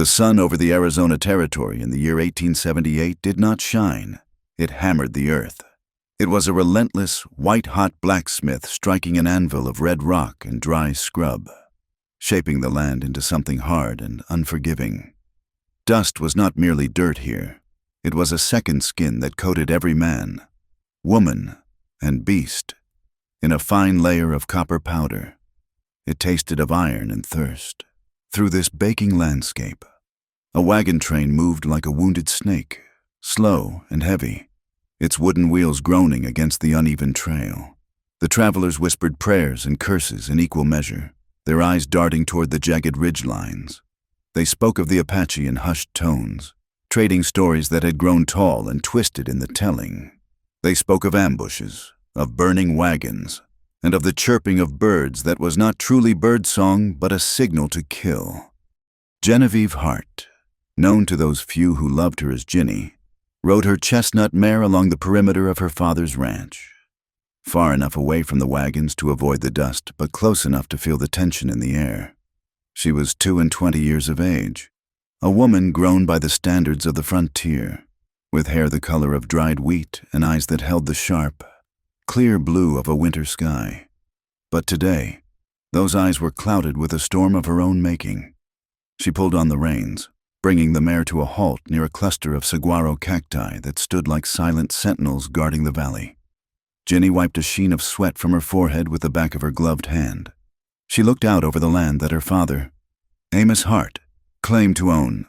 The sun over the Arizona Territory in the year 1878 did not shine. It hammered the earth. It was a relentless, white-hot blacksmith striking an anvil of red rock and dry scrub, shaping the land into something hard and unforgiving. Dust was not merely dirt here. It was a second skin that coated every man, woman, and beast in a fine layer of copper powder. It tasted of iron and thirst. Through this baking landscape, a wagon train moved like a wounded snake, slow and heavy, its wooden wheels groaning against the uneven trail. The travelers whispered prayers and curses in equal measure, their eyes darting toward the jagged ridge lines. They spoke of the Apache in hushed tones, trading stories that had grown tall and twisted in the telling. They spoke of ambushes, of burning wagons, and of the chirping of birds that was not truly birdsong but a signal to kill. Genevieve Hart, known to those few who loved her as Ginny, rode her chestnut mare along the perimeter of her father's ranch, far enough away from the wagons to avoid the dust, but close enough to feel the tension in the air. She was 22 years of age, a woman grown by the standards of the frontier, with hair the color of dried wheat and eyes that held the sharp, clear blue of a winter sky. But today, those eyes were clouded with a storm of her own making. She pulled on the reins, bringing the mare to a halt near a cluster of saguaro cacti that stood like silent sentinels guarding the valley. Ginny wiped a sheen of sweat from her forehead with the back of her gloved hand. She looked out over the land that her father, Amos Hart, claimed to own.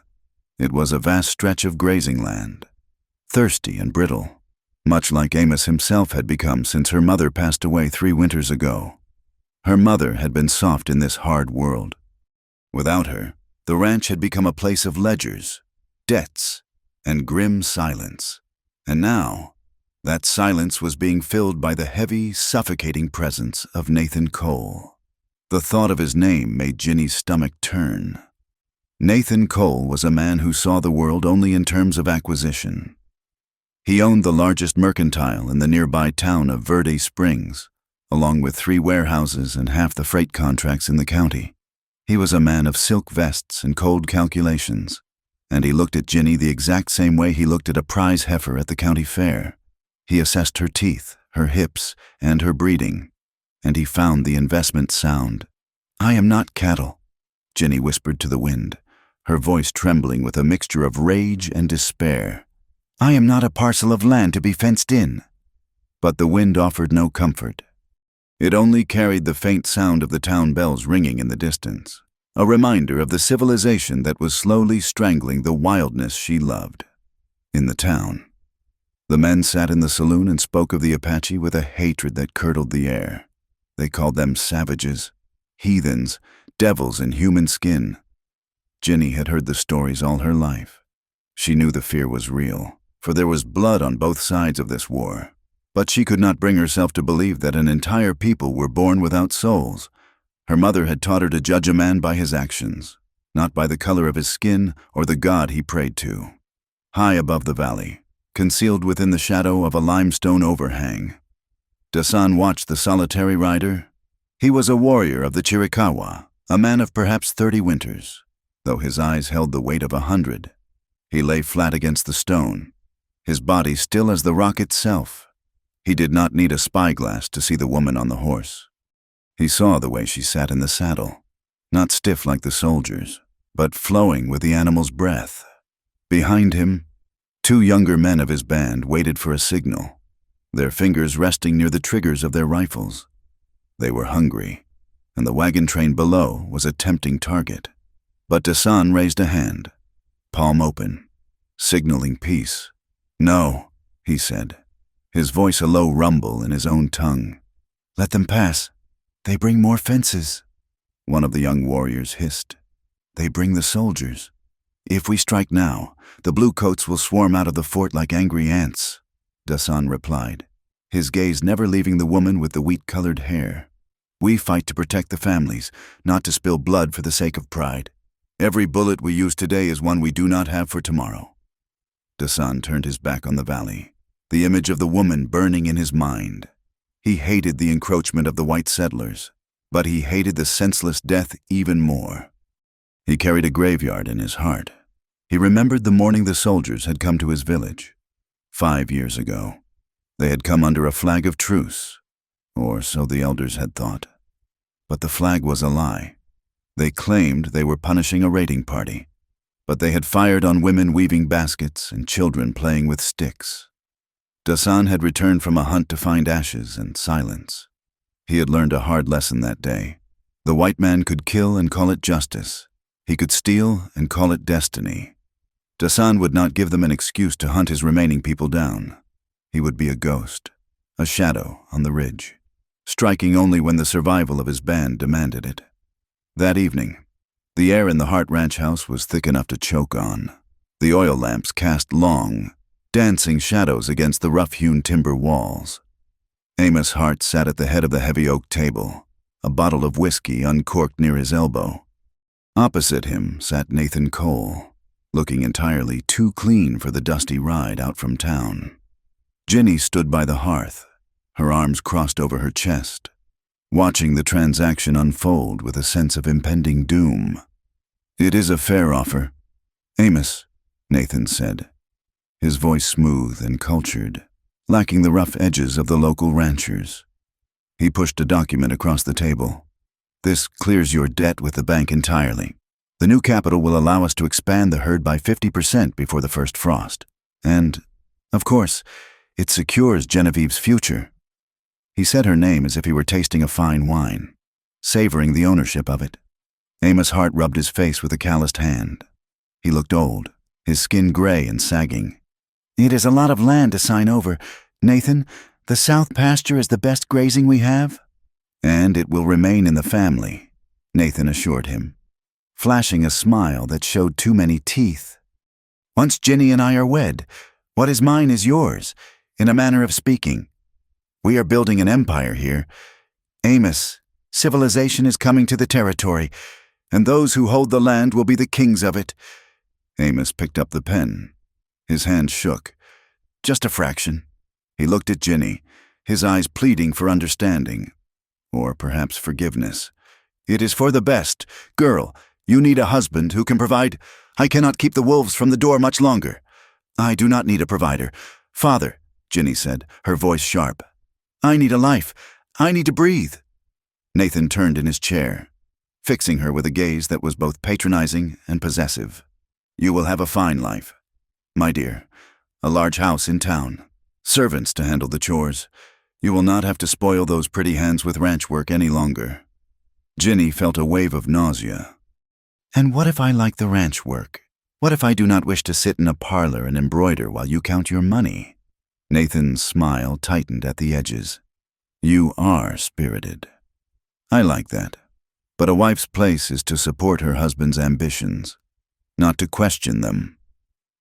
It was a vast stretch of grazing land, thirsty and brittle, much like Amos himself had become since her mother passed away 3 winters ago. Her mother had been soft in this hard world. Without her, the ranch had become a place of ledgers, debts, and grim silence. And now, that silence was being filled by the heavy, suffocating presence of Nathan Cole. The thought of his name made Ginny's stomach turn. Nathan Cole was a man who saw the world only in terms of acquisition. He owned the largest mercantile in the nearby town of Verde Springs, along with 3 warehouses and half the freight contracts in the county. He was a man of silk vests and cold calculations, and he looked at Ginny the exact same way he looked at a prize heifer at the county fair. He assessed her teeth, her hips, and her breeding, and he found the investment sound. "I am not cattle," Ginny whispered to the wind, her voice trembling with a mixture of rage and despair. "I am not a parcel of land to be fenced in." But the wind offered no comfort. It only carried the faint sound of the town bells ringing in the distance, a reminder of the civilization that was slowly strangling the wildness she loved. In the town, the men sat in the saloon and spoke of the Apache with a hatred that curdled the air. They called them savages, heathens, devils in human skin. Ginny had heard the stories all her life. She knew the fear was real, for there was blood on both sides of this war. But she could not bring herself to believe that an entire people were born without souls. Her mother had taught her to judge a man by his actions, not by the color of his skin or the god he prayed to. High above the valley, concealed within the shadow of a limestone overhang, Dasan watched the solitary rider. He was a warrior of the Chiricahua, a man of perhaps 30 winters, though his eyes held the weight of 100. He lay flat against the stone, his body still as the rock itself. He did not need a spyglass to see the woman on the horse. He saw the way she sat in the saddle, not stiff like the soldiers, but flowing with the animal's breath. Behind him, 2 younger men of his band waited for a signal, their fingers resting near the triggers of their rifles. They were hungry, and the wagon train below was a tempting target. But Dasan raised a hand, palm open, signaling peace. "No," he said, his voice a low rumble in his own tongue. "Let them pass. They bring more fences," one of the young warriors hissed. "They bring the soldiers. If we strike now, the bluecoats will swarm out of the fort like angry ants," Dasan replied, his gaze never leaving the woman with the wheat-colored hair. "We fight to protect the families, not to spill blood for the sake of pride. Every bullet we use today is one we do not have for tomorrow." Dasan turned his back on the valley, the image of the woman burning in his mind. He hated the encroachment of the white settlers, but he hated the senseless death even more. He carried a graveyard in his heart. He remembered the morning the soldiers had come to his village. 5 years ago. They had come under a flag of truce, or so the elders had thought. But the flag was a lie. They claimed they were punishing a raiding party, but they had fired on women weaving baskets and children playing with sticks. Dasan had returned from a hunt to find ashes and silence. He had learned a hard lesson that day. The white man could kill and call it justice. He could steal and call it destiny. Dasan would not give them an excuse to hunt his remaining people down. He would be a ghost, a shadow on the ridge, striking only when the survival of his band demanded it. That evening, the air in the Hart Ranch house was thick enough to choke on. The oil lamps cast long, dancing shadows against the rough-hewn timber walls. Amos Hart sat at the head of the heavy oak table, a bottle of whiskey uncorked near his elbow. Opposite him sat Nathan Cole, looking entirely too clean for the dusty ride out from town. Ginny stood by the hearth, her arms crossed over her chest, watching the transaction unfold with a sense of impending doom. "It is a fair offer, Amos," Nathan said, his voice smooth and cultured, lacking the rough edges of the local ranchers. He pushed a document across the table. "This clears your debt with the bank entirely. The new capital will allow us to expand the herd by 50% before the first frost. And, of course, it secures Genevieve's future." He said her name as if he were tasting a fine wine, savoring the ownership of it. Amos Hart rubbed his face with a calloused hand. He looked old, his skin gray and sagging. "It is a lot of land to sign over. Nathan, the south pasture is the best grazing we have." "And it will remain in the family," Nathan assured him, flashing a smile that showed too many teeth. "Once Ginny and I are wed, what is mine is yours, in a manner of speaking. We are building an empire here. Amos, civilization is coming to the territory, and those who hold the land will be the kings of it." Amos picked up the pen. His hand shook. Just a fraction. He looked at Ginny, his eyes pleading for understanding, or perhaps forgiveness. "It is for the best. Girl, you need a husband who can provide. I cannot keep the wolves from the door much longer." "I do not need a provider. Father," Ginny said, her voice sharp. "I need a life. I need to breathe." Nathan turned in his chair, fixing her with a gaze that was both patronizing and possessive. "You will have a fine life, my dear. A large house in town. Servants to handle the chores. You will not have to spoil those pretty hands with ranch work any longer." Ginny felt a wave of nausea. "And what if I like the ranch work? What if I do not wish to sit in a parlor and embroider while you count your money?" Nathan's smile tightened at the edges. "You are spirited. I like that. But a wife's place is to support her husband's ambitions, not to question them.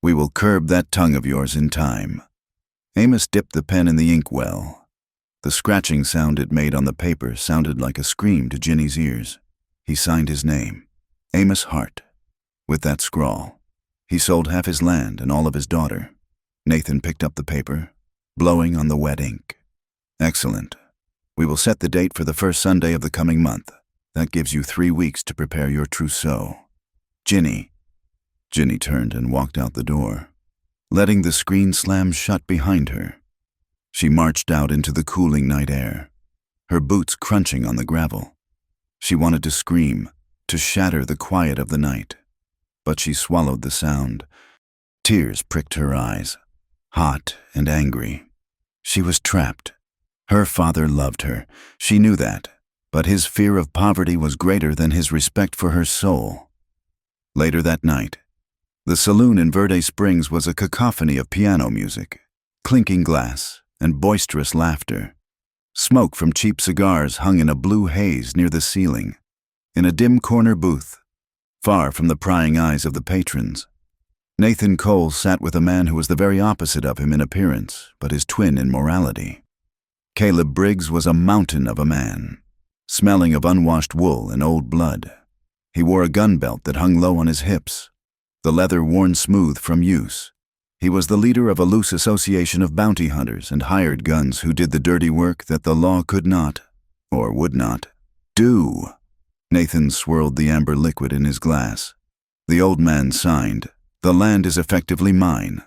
We will curb that tongue of yours in time." Amos dipped the pen in the inkwell. The scratching sound it made on the paper sounded like a scream to Ginny's ears. He signed his name, Amos Hart. With that scrawl, he sold half his land and all of his daughter. Nathan picked up the paper, blowing on the wet ink. "Excellent. We will set the date for the first Sunday of the coming month. That gives you 3 weeks to prepare your trousseau. Ginny." Ginny turned and walked out the door, letting the screen slam shut behind her. She marched out into the cooling night air, her boots crunching on the gravel. She wanted to scream, to shatter the quiet of the night, but she swallowed the sound. Tears pricked her eyes, hot and angry. She was trapped. Her father loved her, she knew that, but his fear of poverty was greater than his respect for her soul. Later that night, the saloon in Verde Springs was a cacophony of piano music, clinking glass, and boisterous laughter. Smoke from cheap cigars hung in a blue haze near the ceiling, in a dim corner booth, far from the prying eyes of the patrons. Nathan Cole sat with a man who was the very opposite of him in appearance, but his twin in morality. Caleb Briggs was a mountain of a man, smelling of unwashed wool and old blood. He wore a gun belt that hung low on his hips, the leather worn smooth from use. He was the leader of a loose association of bounty hunters and hired guns who did the dirty work that the law could not, or would not, do. Nathan swirled the amber liquid in his glass. The old man signed, "The land is effectively mine."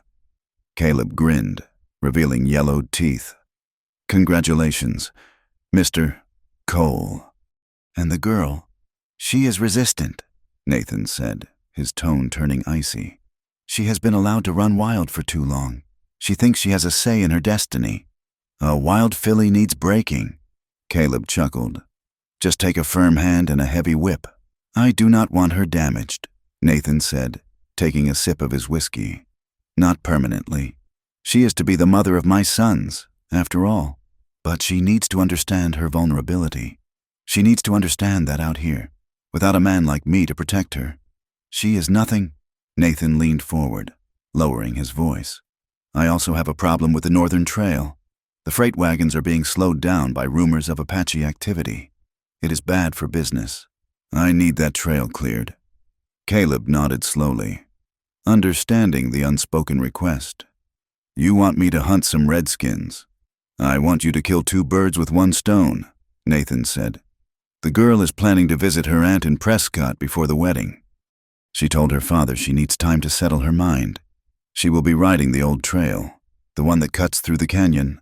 Caleb grinned, revealing yellowed teeth. "Congratulations, Mr. Cole." "And the girl, she is resistant," Nathan said, his tone turning icy. "She has been allowed to run wild for too long. She thinks she has a say in her destiny." "A wild filly needs breaking," Caleb chuckled. "Just take a firm hand and a heavy whip." "I do not want her damaged," Nathan said, taking a sip of his whiskey. "Not permanently. She is to be the mother of my sons, after all. But she needs to understand her vulnerability. She needs to understand that out here, without a man like me to protect her, she is nothing." Nathan leaned forward, lowering his voice. "I also have a problem with the Northern Trail. The freight wagons are being slowed down by rumors of Apache activity. It is bad for business. I need that trail cleared." Caleb nodded slowly, understanding the unspoken request. "You want me to hunt some redskins. I want you to kill 2 birds with 1 stone, Nathan said. "The girl is planning to visit her aunt in Prescott before the wedding. She told her father she needs time to settle her mind. She will be riding the old trail, the one that cuts through the canyon."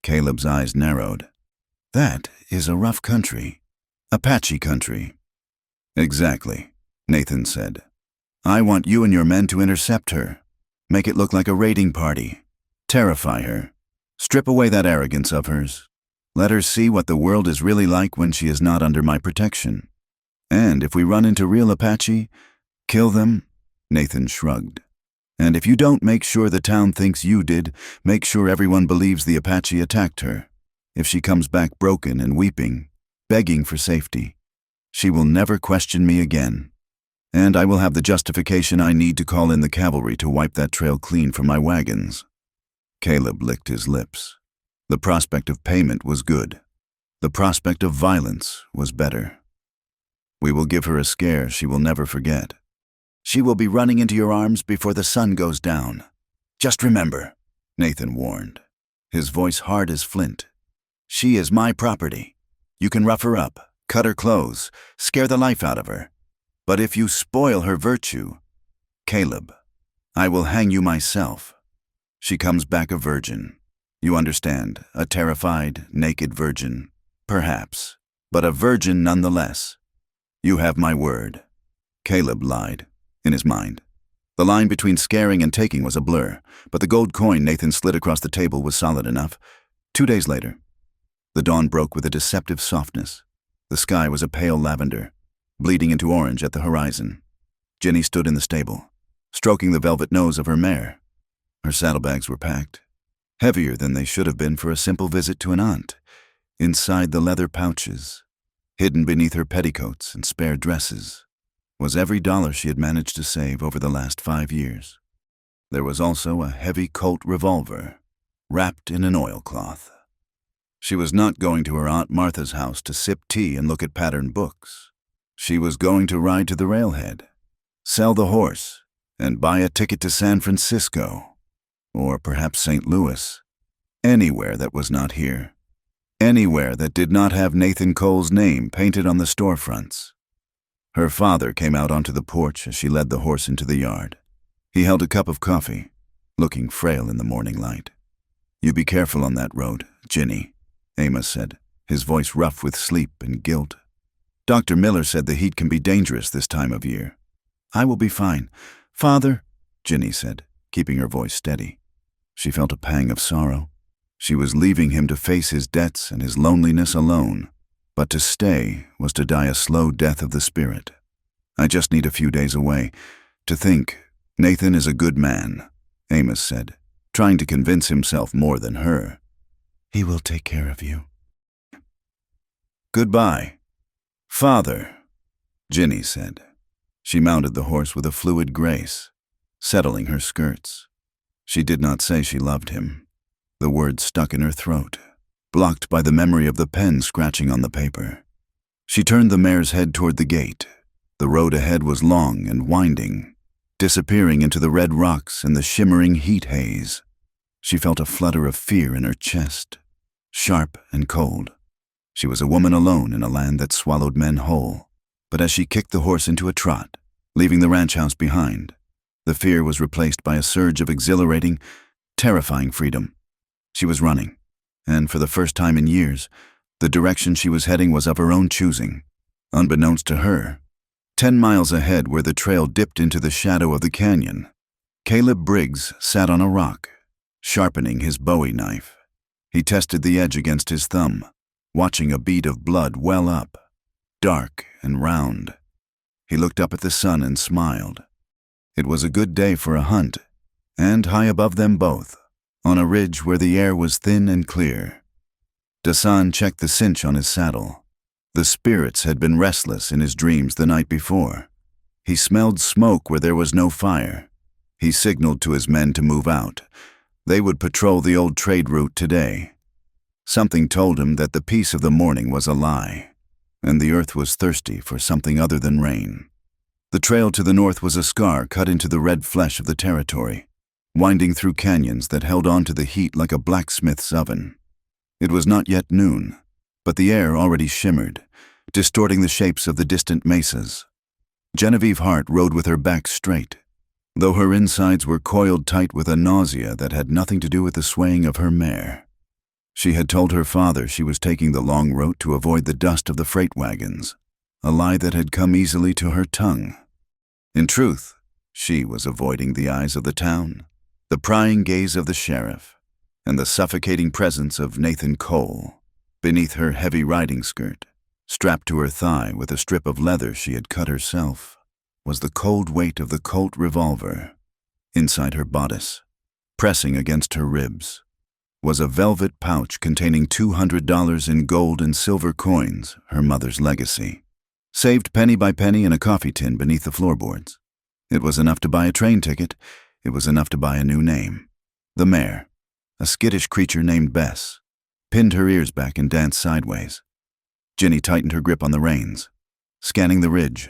Caleb's eyes narrowed. "That is a rough country. Apache country." "Exactly," Nathan said. "I want you and your men to intercept her. Make it look like a raiding party. Terrify her. Strip away that arrogance of hers. Let her see what the world is really like when she is not under my protection. And if we run into real Apache, kill them." Nathan shrugged. "And if you don't make sure the town thinks you did, make sure everyone believes the Apache attacked her. If she comes back broken and weeping, begging for safety, she will never question me again. And I will have the justification I need to call in the cavalry to wipe that trail clean from my wagons." Caleb licked his lips. The prospect of payment was good. The prospect of violence was better. "We will give her a scare she will never forget. She will be running into your arms before the sun goes down. Just remember," Nathan warned, his voice hard as flint. "She is my property. You can rough her up, cut her clothes, scare the life out of her. But if you spoil her virtue, Caleb, I will hang you myself. She comes back a virgin. You understand, a terrified, naked virgin, perhaps, but a virgin nonetheless. You have my word." Caleb lied, in his mind. The line between scaring and taking was a blur, but the gold coin Nathan slid across the table was solid enough. 2 days later, the dawn broke with a deceptive softness. The sky was a pale lavender, bleeding into orange at the horizon. Jenny stood in the stable, stroking the velvet nose of her mare. Her saddlebags were packed, heavier than they should have been for a simple visit to an aunt. Inside the leather pouches, hidden beneath her petticoats and spare dresses, was every dollar she had managed to save over the last 5 years. There was also a heavy Colt revolver, wrapped in an oilcloth. She was not going to her Aunt Martha's house to sip tea and look at patterned books. She was going to ride to the railhead, sell the horse, and buy a ticket to San Francisco, or perhaps St. Louis, anywhere that was not here. Anywhere that did not have Nathan Cole's name painted on the storefronts. Her father came out onto the porch as she led the horse into the yard. He held a cup of coffee, looking frail in the morning light. "You be careful on that road, Ginny," Amos said, his voice rough with sleep and guilt. "Dr. Miller said the heat can be dangerous this time of year." "I will be fine. Father," Ginny said, keeping her voice steady. She felt a pang of sorrow. She was leaving him to face his debts and his loneliness alone, but to stay was to die a slow death of the spirit. "I just need a few days away. To think, Nathan is a good man," Amos said, trying to convince himself more than her. "He will take care of you." "Goodbye, Father," Ginny said. She mounted the horse with a fluid grace, settling her skirts. She did not say she loved him. The words stuck in her throat, blocked by the memory of the pen scratching on the paper. She turned the mare's head toward the gate. The road ahead was long and winding, disappearing into the red rocks and the shimmering heat haze. She felt a flutter of fear in her chest, sharp and cold. She was a woman alone in a land that swallowed men whole. But as she kicked the horse into a trot, leaving the ranch house behind, the fear was replaced by a surge of exhilarating, terrifying freedom. She was running, and for the first time in years, the direction she was heading was of her own choosing. Unbeknownst to her, 10 miles ahead where the trail dipped into the shadow of the canyon, Caleb Briggs sat on a rock, sharpening his Bowie knife. He tested the edge against his thumb, watching a bead of blood well up, dark and round. He looked up at the sun and smiled. It was a good day for a hunt, and high above them both, on a ridge where the air was thin and clear, Dasan checked the cinch on his saddle. The spirits had been restless in his dreams the night before. He smelled smoke where there was no fire. He signaled to his men to move out. They would patrol the old trade route today. Something told him that the peace of the morning was a lie, and the earth was thirsty for something other than rain. The trail to the north was a scar cut into the red flesh of the territory, winding through canyons that held on to the heat like a blacksmith's oven. It was not yet noon, but the air already shimmered, distorting the shapes of the distant mesas. Genevieve Hart rode with her back straight, though her insides were coiled tight with a nausea that had nothing to do with the swaying of her mare. She had told her father she was taking the long route to avoid the dust of the freight wagons, a lie that had come easily to her tongue. In truth, she was avoiding the eyes of the town, the prying gaze of the sheriff, and the suffocating presence of Nathan Cole. Beneath her heavy riding skirt, strapped to her thigh with a strip of leather she had cut herself, was the cold weight of the Colt revolver. Inside her bodice, pressing against her ribs, was a velvet pouch containing $200 in gold and silver coins, her mother's legacy, saved penny by penny in a coffee tin beneath the floorboards. It was enough to buy a train ticket. It was enough to buy a new name. The mare, a skittish creature named Bess, pinned her ears back and danced sideways. Ginny tightened her grip on the reins, scanning the ridge.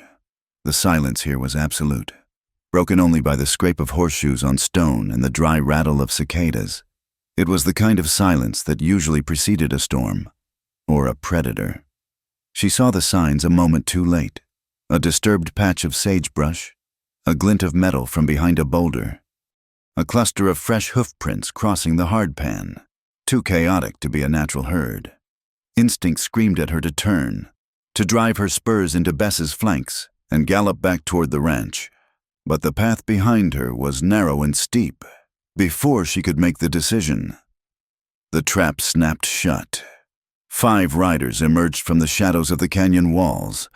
The silence here was absolute, broken only by the scrape of horseshoes on stone and the dry rattle of cicadas. It was the kind of silence that usually preceded a storm, or a predator. She saw the signs a moment too late. A disturbed patch of sagebrush, a glint of metal from behind a boulder, a cluster of fresh hoof prints crossing the hardpan, too chaotic to be a natural herd. Instinct screamed at her to turn, to drive her spurs into Bess's flanks and gallop back toward the ranch. But the path behind her was narrow and steep. Before she could make the decision, the trap snapped shut. 5 riders emerged from the shadows of the canyon walls,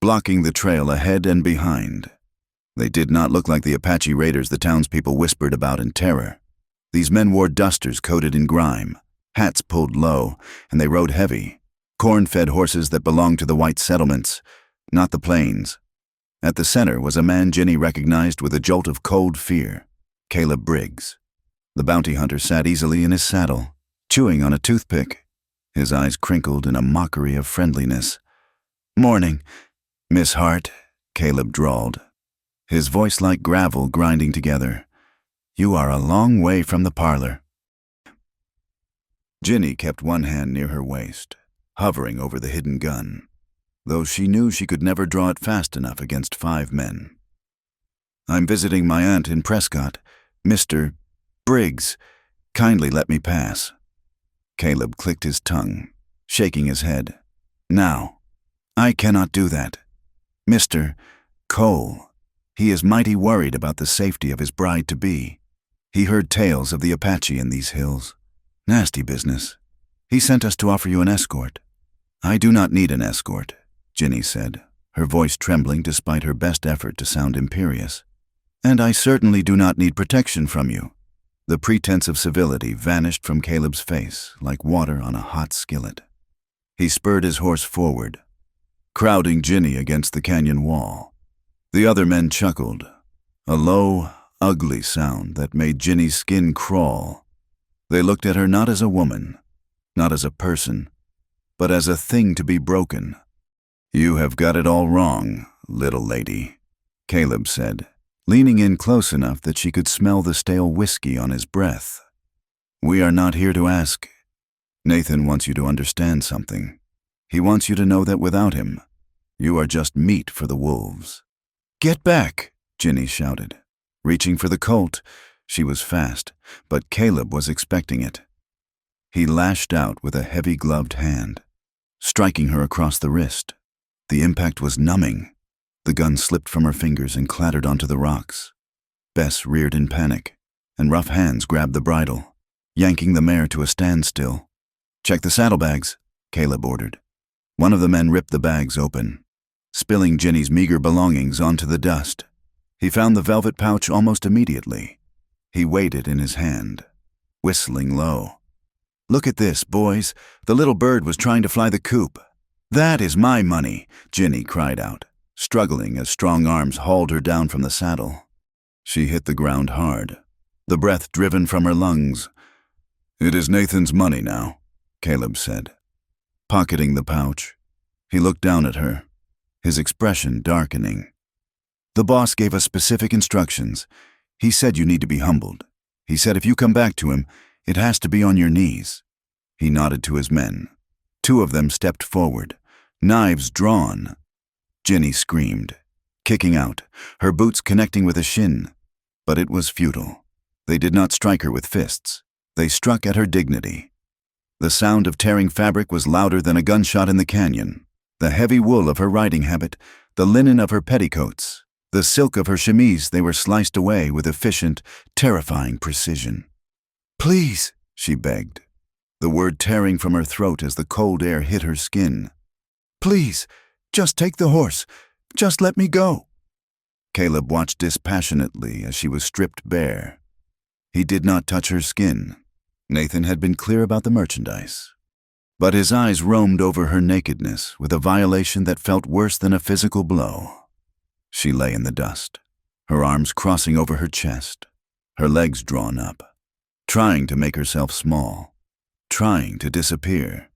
blocking the trail ahead and behind. They did not look like the Apache raiders the townspeople whispered about in terror. These men wore dusters coated in grime, hats pulled low, and they rode heavy, corn-fed horses that belonged to the white settlements, not the plains. At the center was a man Ginny recognized with a jolt of cold fear, Caleb Briggs. The bounty hunter sat easily in his saddle, chewing on a toothpick, his eyes crinkled in a mockery of friendliness. "Morning, Miss Hart," Caleb drawled, his voice like gravel grinding together. "You are a long way from the parlor." Ginny kept one hand near her waist, hovering over the hidden gun, though she knew she could never draw it fast enough against 5 men. "I'm visiting my aunt in Prescott. Mr. Briggs, kindly let me pass." Caleb clicked his tongue, shaking his head. "Now, I cannot do that. Mr. Cole, he is mighty worried about the safety of his bride-to-be. He heard tales of the Apache in these hills. Nasty business. He sent us to offer you an escort." "I do not need an escort," Ginny said, her voice trembling despite her best effort to sound imperious. "And I certainly do not need protection from you." The pretense of civility vanished from Caleb's face like water on a hot skillet. He spurred his horse forward, crowding Ginny against the canyon wall. The other men chuckled, a low, ugly sound that made Ginny's skin crawl. They looked at her not as a woman, not as a person, but as a thing to be broken. "You have got it all wrong, little lady," Caleb said, leaning in close enough that she could smell the stale whiskey on his breath. "We are not here to ask. Nathan wants you to understand something. He wants you to know that without him, You are just meat for the wolves. Get back, Ginny shouted. Reaching for the Colt, she was fast, but Caleb was expecting it. He lashed out with a heavy-gloved hand, striking her across the wrist. The impact was numbing. The gun slipped from her fingers and clattered onto the rocks. Bess reared in panic, and rough hands grabbed the bridle, yanking the mare to a standstill. Check the saddlebags, Caleb ordered. One of the men ripped the bags open, spilling Ginny's meager belongings onto the dust. He found the velvet pouch almost immediately. He weighed it in his hand, whistling low. Look at this, boys. The little bird was trying to fly the coop. That is my money, Ginny cried out, struggling as strong arms hauled her down from the saddle. She hit the ground hard, the breath driven from her lungs. It is Nathan's money now, Caleb said. Pocketing the pouch, he looked down at her, his expression darkening. The boss gave us specific instructions. He said you need to be humbled. He said if you come back to him, it has to be on your knees. He nodded to his men. Two of them stepped forward, knives drawn. Ginny screamed, kicking out, her boots connecting with a shin. But it was futile. They did not strike her with fists. They struck at her dignity. The sound of tearing fabric was louder than a gunshot in the canyon. The heavy wool of her riding habit, the linen of her petticoats, the silk of her chemise, they were sliced away with efficient, terrifying precision. Please, she begged, the word tearing from her throat as the cold air hit her skin. Please, just take the horse. Just let me go. Caleb watched dispassionately as she was stripped bare. He did not touch her skin. Nathan had been clear about the merchandise. But his eyes roamed over her nakedness with a violation that felt worse than a physical blow. She lay in the dust, her arms crossing over her chest, her legs drawn up, trying to make herself small, trying to disappear.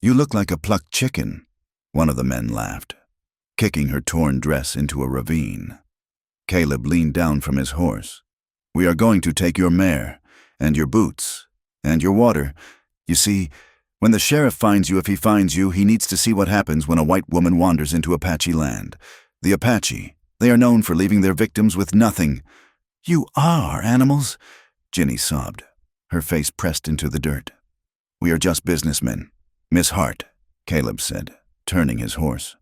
You look like a plucked chicken, one of the men laughed, kicking her torn dress into a ravine. Caleb leaned down from his horse. We are going to take your mare, and your boots, and your water. You see, when the sheriff finds you, if he finds you, he needs to see what happens when a white woman wanders into Apache land. The Apache, they are known for leaving their victims with nothing. You are animals, Ginny sobbed, her face pressed into the dirt. We are just businessmen. Miss Hart, Caleb said, turning his horse.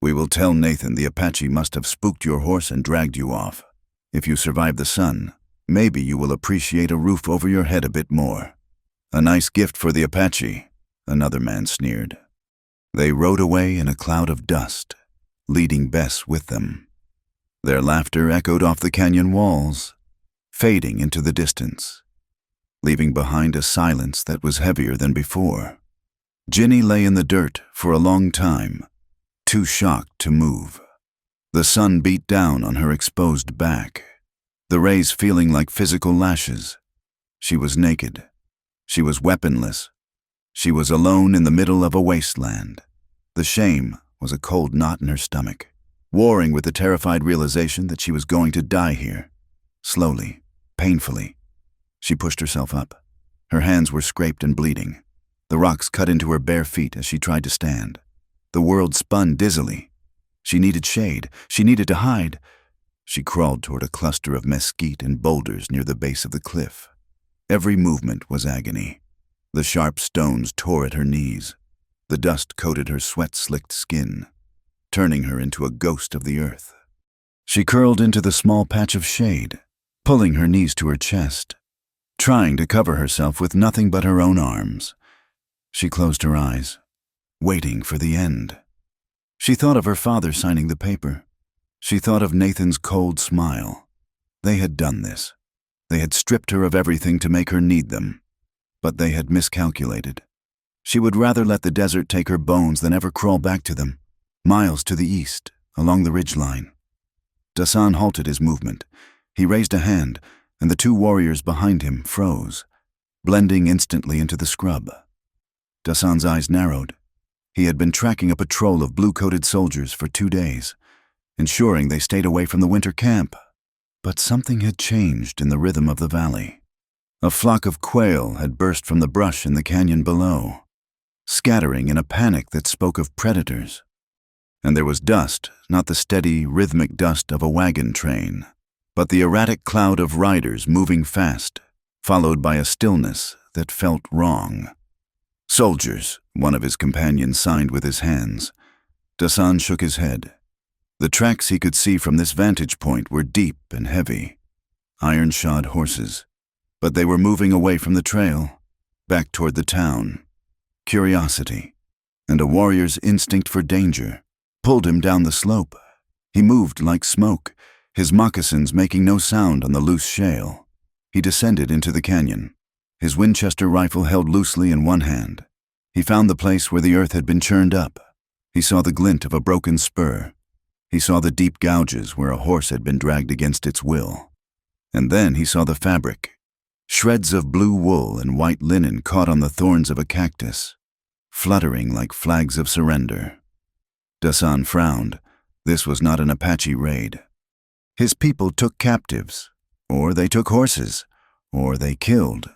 We will tell Nathan the Apache must have spooked your horse and dragged you off. If you survive the sun, maybe you will appreciate a roof over your head a bit more. A nice gift for the Apache, another man sneered. They rode away in a cloud of dust, leading Bess with them. Their laughter echoed off the canyon walls, fading into the distance, leaving behind a silence that was heavier than before. Ginny lay in the dirt for a long time, too shocked to move. The sun beat down on her exposed back, the rays feeling like physical lashes. She was naked. She was weaponless. She was alone in the middle of a wasteland. The shame was a cold knot in her stomach, warring with the terrified realization that she was going to die here. Slowly, painfully, she pushed herself up. Her hands were scraped and bleeding. The rocks cut into her bare feet as she tried to stand. The world spun dizzily. She needed shade. She needed to hide. She crawled toward a cluster of mesquite and boulders near the base of the cliff. Every movement was agony. The sharp stones tore at her knees. The dust coated her sweat-slicked skin, turning her into a ghost of the earth. She curled into the small patch of shade, pulling her knees to her chest, trying to cover herself with nothing but her own arms. She closed her eyes, waiting for the end. She thought of her father signing the paper. She thought of Nathan's cold smile. They had done this. They had stripped her of everything to make her need them. But they had miscalculated. She would rather let the desert take her bones than ever crawl back to them, miles to the east, along the ridgeline. Dasan halted his movement. He raised a hand, and the two warriors behind him froze, blending instantly into the scrub. Dasan's eyes narrowed. He had been tracking a patrol of blue-coated soldiers for 2 days, ensuring they stayed away from the winter camp. But something had changed in the rhythm of the valley. A flock of quail had burst from the brush in the canyon below, scattering in a panic that spoke of predators. And there was dust, not the steady, rhythmic dust of a wagon train, but the erratic cloud of riders moving fast, followed by a stillness that felt wrong. "Soldiers," one of his companions signed with his hands. Dasan shook his head. The tracks he could see from this vantage point were deep and heavy. Iron-shod horses. But they were moving away from the trail, back toward the town. Curiosity, and a warrior's instinct for danger, pulled him down the slope. He moved like smoke, his moccasins making no sound on the loose shale. He descended into the canyon, his Winchester rifle held loosely in one hand. He found the place where the earth had been churned up. He saw the glint of a broken spur. He saw the deep gouges where a horse had been dragged against its will. And then he saw the fabric, shreds of blue wool and white linen caught on the thorns of a cactus, fluttering like flags of surrender. Dasan frowned. This was not an Apache raid. His people took captives, or they took horses, or they killed.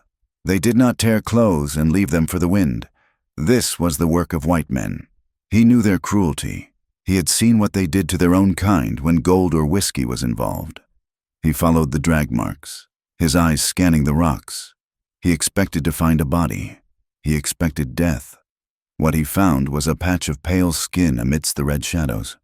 They did not tear clothes and leave them for the wind. This was the work of white men. He knew their cruelty. He had seen what they did to their own kind when gold or whiskey was involved. He followed the drag marks, his eyes scanning the rocks. He expected to find a body. He expected death. What he found was a patch of pale skin amidst the red shadows.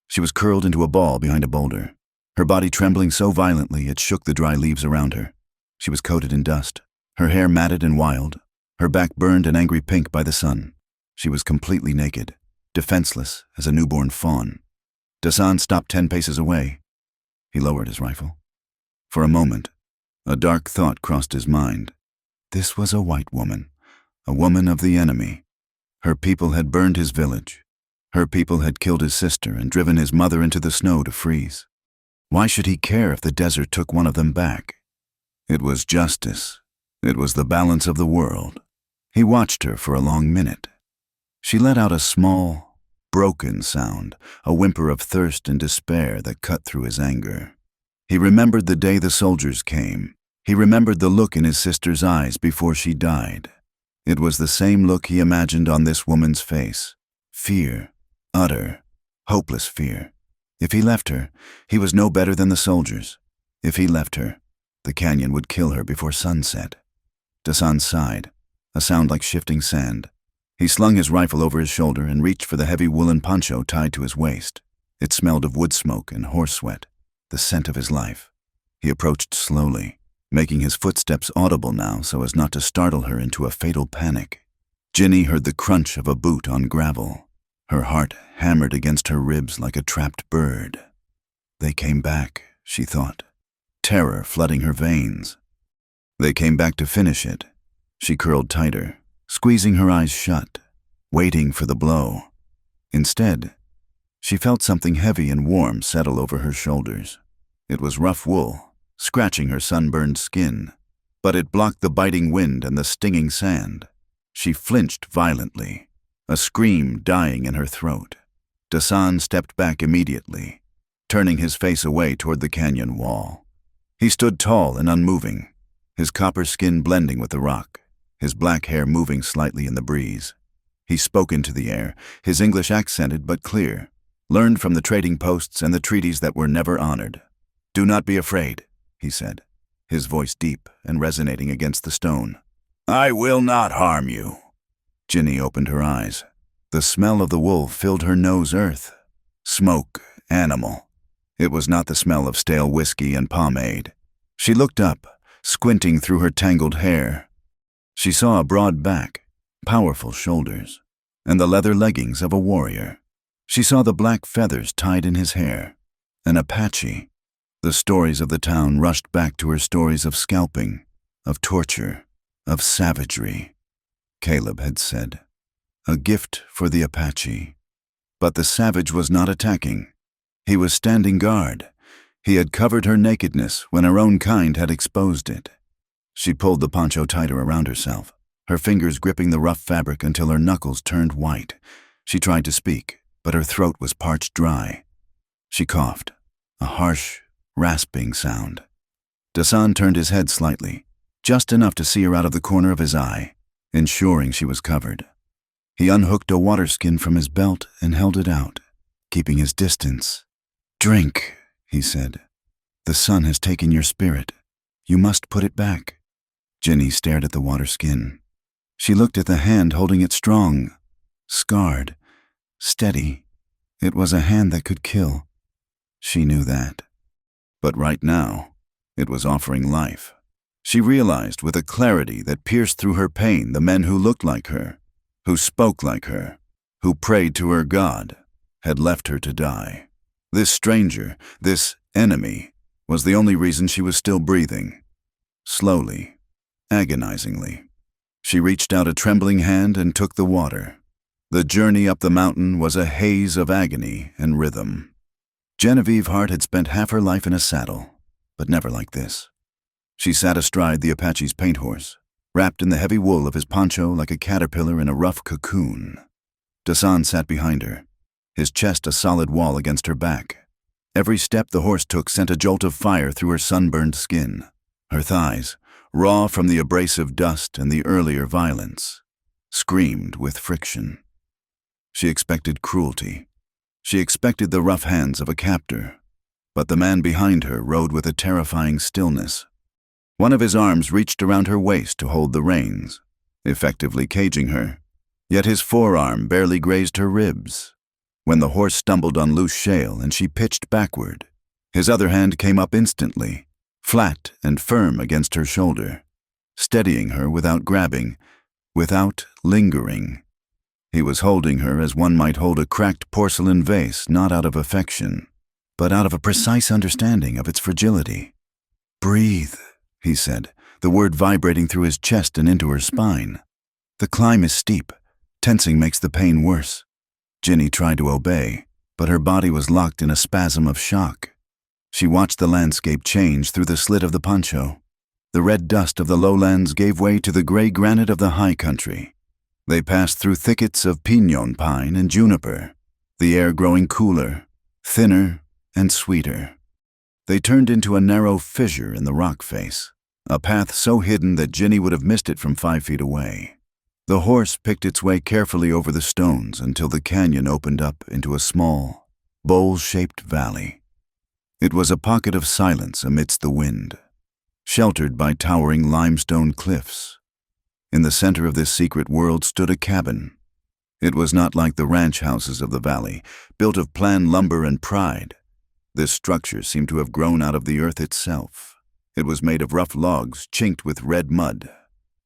She was curled into a ball behind a boulder, her body trembling so violently it shook the dry leaves around her. She was coated in dust, her hair matted and wild, her back burned an angry pink by the sun. She was completely naked, defenseless as a newborn fawn. Dasan stopped 10 paces away. He lowered his rifle. For a moment, a dark thought crossed his mind. This was a white woman, a woman of the enemy. Her people had burned his village. Her people had killed his sister and driven his mother into the snow to freeze. Why should he care if the desert took one of them back? It was justice. It was the balance of the world. He watched her for a long minute. She let out a small, broken sound, a whimper of thirst and despair that cut through his anger. He remembered the day the soldiers came. He remembered the look in his sister's eyes before she died. It was the same look he imagined on this woman's face. Fear, utter, hopeless fear. If he left her, he was no better than the soldiers. If he left her, the canyon would kill her before sunset. Dasan sighed, a sound like shifting sand. He slung his rifle over his shoulder and reached for the heavy woolen poncho tied to his waist. It smelled of wood smoke and horse sweat, the scent of his life. He approached slowly, making his footsteps audible now so as not to startle her into a fatal panic. Ginny heard the crunch of a boot on gravel. Her heart hammered against her ribs like a trapped bird. They came back, she thought, terror flooding her veins. They came back to finish it. She curled tighter, squeezing her eyes shut, waiting for the blow. Instead, she felt something heavy and warm settle over her shoulders. It was rough wool, scratching her sunburned skin, but it blocked the biting wind and the stinging sand. She flinched violently, a scream dying in her throat. Dasan stepped back immediately, turning his face away toward the canyon wall. He stood tall and unmoving, his copper skin blending with the rock, his black hair moving slightly in the breeze. He spoke into the air, his English accented but clear, learned from the trading posts and the treaties that were never honored. "Do not be afraid," he said, his voice deep and resonating against the stone. "I will not harm you." Ginny opened her eyes. The smell of the wool filled her nose earth. Smoke, animal. It was not the smell of stale whiskey and pomade. She looked up, squinting through her tangled hair. She saw a broad back, powerful shoulders, and the leather leggings of a warrior. She saw the black feathers tied in his hair. An Apache. The stories of the town rushed back to her stories of scalping, of torture, of savagery. Caleb had said, a gift for the Apache. But the savage was not attacking. He was standing guard. He had covered her nakedness when her own kind had exposed it. She pulled the poncho tighter around herself, her fingers gripping the rough fabric until her knuckles turned white. She tried to speak, but her throat was parched dry. She coughed, a harsh, rasping sound. Dasan turned his head slightly, just enough to see her out of the corner of his eye, ensuring she was covered. He unhooked a water skin from his belt and held it out. keeping his distance. "Drink," he said. "The sun has taken your spirit. You must put it back." Ginny stared at the water skin. She looked at the hand holding it strong, scarred, steady. It was a hand that could kill. She knew that. But right now, it was offering life. She realized with a clarity that pierced through her pain the men who looked like her, who spoke like her, who prayed to her God, had left her to die. This stranger, this enemy, was the only reason she was still breathing. Slowly, agonizingly, she reached out a trembling hand and took the water. The journey up the mountain was a haze of agony and rhythm. Genevieve Hart had spent half her life in a saddle, but never like this. She sat astride the Apache's paint horse, wrapped in the heavy wool of his poncho like a caterpillar in a rough cocoon. Dasan sat behind her, his chest a solid wall against her back. Every step the horse took sent a jolt of fire through her sunburned skin. Her thighs, raw from the abrasive dust and the earlier violence, screamed with friction. She expected cruelty. She expected the rough hands of a captor. But the man behind her rode with a terrifying stillness. One of his arms reached around her waist to hold the reins, effectively caging her, yet his forearm barely grazed her ribs. When the horse stumbled on loose shale and she pitched backward, his other hand came up instantly, flat and firm against her shoulder, steadying her without grabbing, without lingering. He was holding her as one might hold a cracked porcelain vase, not out of affection, but out of a precise understanding of its fragility. "Breathe," he said, the word vibrating through his chest and into her spine. "The climb is steep. Tensing makes the pain worse." Ginny tried to obey, but her body was locked in a spasm of shock. She watched the landscape change through the slit of the poncho. The red dust of the lowlands gave way to the gray granite of the high country. They passed through thickets of piñon pine and juniper, the air growing cooler, thinner, and sweeter. They turned into a narrow fissure in the rock face, a path so hidden that Ginny would have missed it from 5 feet away. The horse picked its way carefully over the stones until the canyon opened up into a small, bowl-shaped valley. It was a pocket of silence amidst the wind, sheltered by towering limestone cliffs. In the center of this secret world stood a cabin. It was not like the ranch houses of the valley, built of plan lumber and pride. This structure seemed to have grown out of the earth itself. It was made of rough logs chinked with red mud,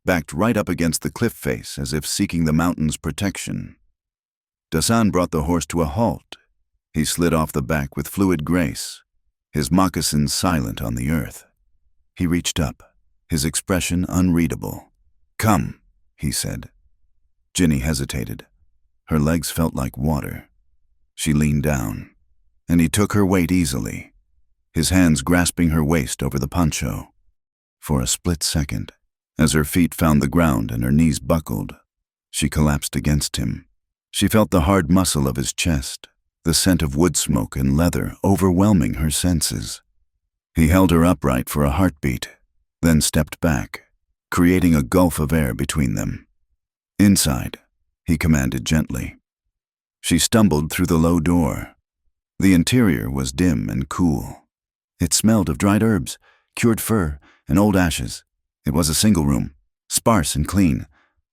backed right up against the cliff face as if seeking the mountain's protection. Dasan brought the horse to a halt. He slid off the back with fluid grace, his moccasins silent on the earth. He reached up, his expression unreadable. "Come," he said. Ginny hesitated. Her legs felt like water. She leaned down, and he took her weight easily, his hands grasping her waist over the poncho. For a split second, as her feet found the ground and her knees buckled, she collapsed against him. She felt the hard muscle of his chest, the scent of wood smoke and leather overwhelming her senses. He held her upright for a heartbeat, then stepped back, creating a gulf of air between them. "Inside," he commanded gently. She stumbled through the low door. The interior was dim and cool. It smelled of dried herbs, cured fur, and old ashes. It was a single room, sparse and clean.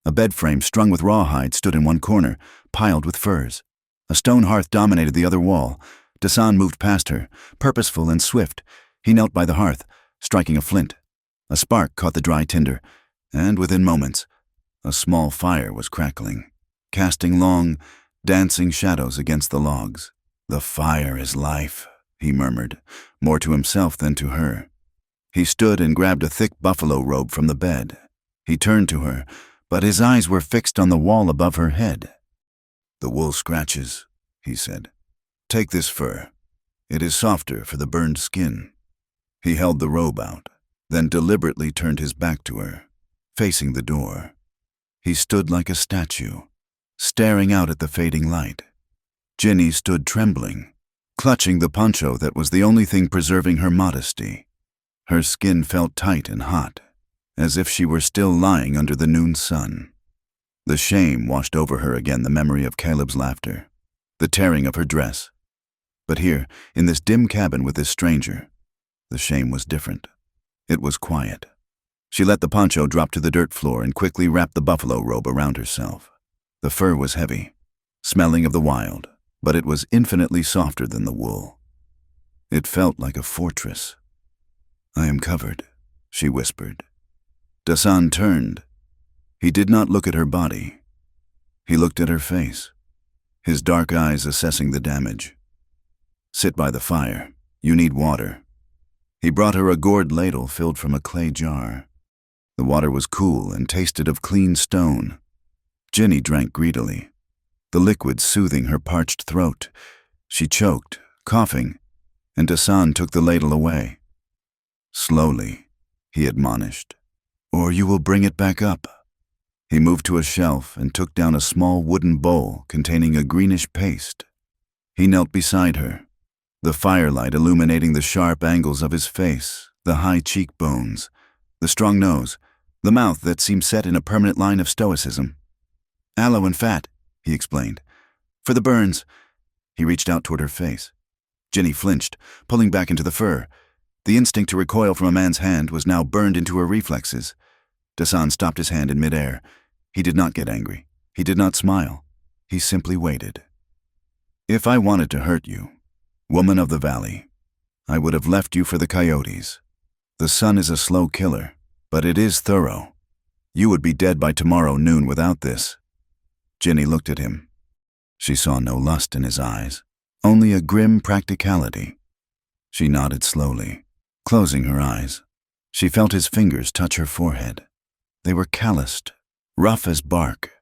A bed frame strung with rawhide stood in one corner, piled with furs. A stone hearth dominated the other wall. Dasan moved past her, purposeful and swift. He knelt by the hearth, striking a flint. A spark caught the dry tinder, and within moments, a small fire was crackling, casting long, dancing shadows against the logs. "The fire is life," he murmured, more to himself than to her. He stood and grabbed a thick buffalo robe from the bed. He turned to her, but his eyes were fixed on the wall above her head. "The wool scratches," he said. "Take this fur. It is softer for the burned skin." He held the robe out, then deliberately turned his back to her, facing the door. He stood like a statue, staring out at the fading light. Ginny stood trembling, clutching the poncho that was the only thing preserving her modesty. Her skin felt tight and hot, as if she were still lying under the noon sun. The shame washed over her again, the memory of Caleb's laughter, the tearing of her dress, But here, in this dim cabin with this stranger, the shame was different. It was quiet. She let the poncho drop to the dirt floor and quickly wrapped the buffalo robe around herself. The fur was heavy, smelling of the wild, but it was infinitely softer than the wool. It felt like a fortress. "I am covered," she whispered. Dasan turned. He did not look at her body. He looked at her face, his dark eyes assessing the damage. "Sit by the fire. You need water." He brought her a gourd ladle filled from a clay jar. The water was cool and tasted of clean stone. Jenny drank greedily, the liquid soothing her parched throat. She choked, coughing, and Dasan took the ladle away. "Slowly," he admonished, "or you will bring it back up." He moved to a shelf and took down a small wooden bowl containing a greenish paste. He knelt beside her, the firelight illuminating the sharp angles of his face, the high cheekbones, the strong nose, the mouth that seemed set in a permanent line of stoicism. "Aloe and fat," he explained. "For the burns." He reached out toward her face. Jenny flinched, pulling back into the fur. The instinct to recoil from a man's hand was now burned into her reflexes. Dasan stopped his hand in midair. He did not get angry. He did not smile. He simply waited. "If I wanted to hurt you, woman of the valley, I would have left you for the coyotes. The sun is a slow killer, but it is thorough. You would be dead by tomorrow noon without this." Jenny looked at him. She saw no lust in his eyes, only a grim practicality. She nodded slowly, closing her eyes. She felt his fingers touch her forehead. They were calloused, rough as bark,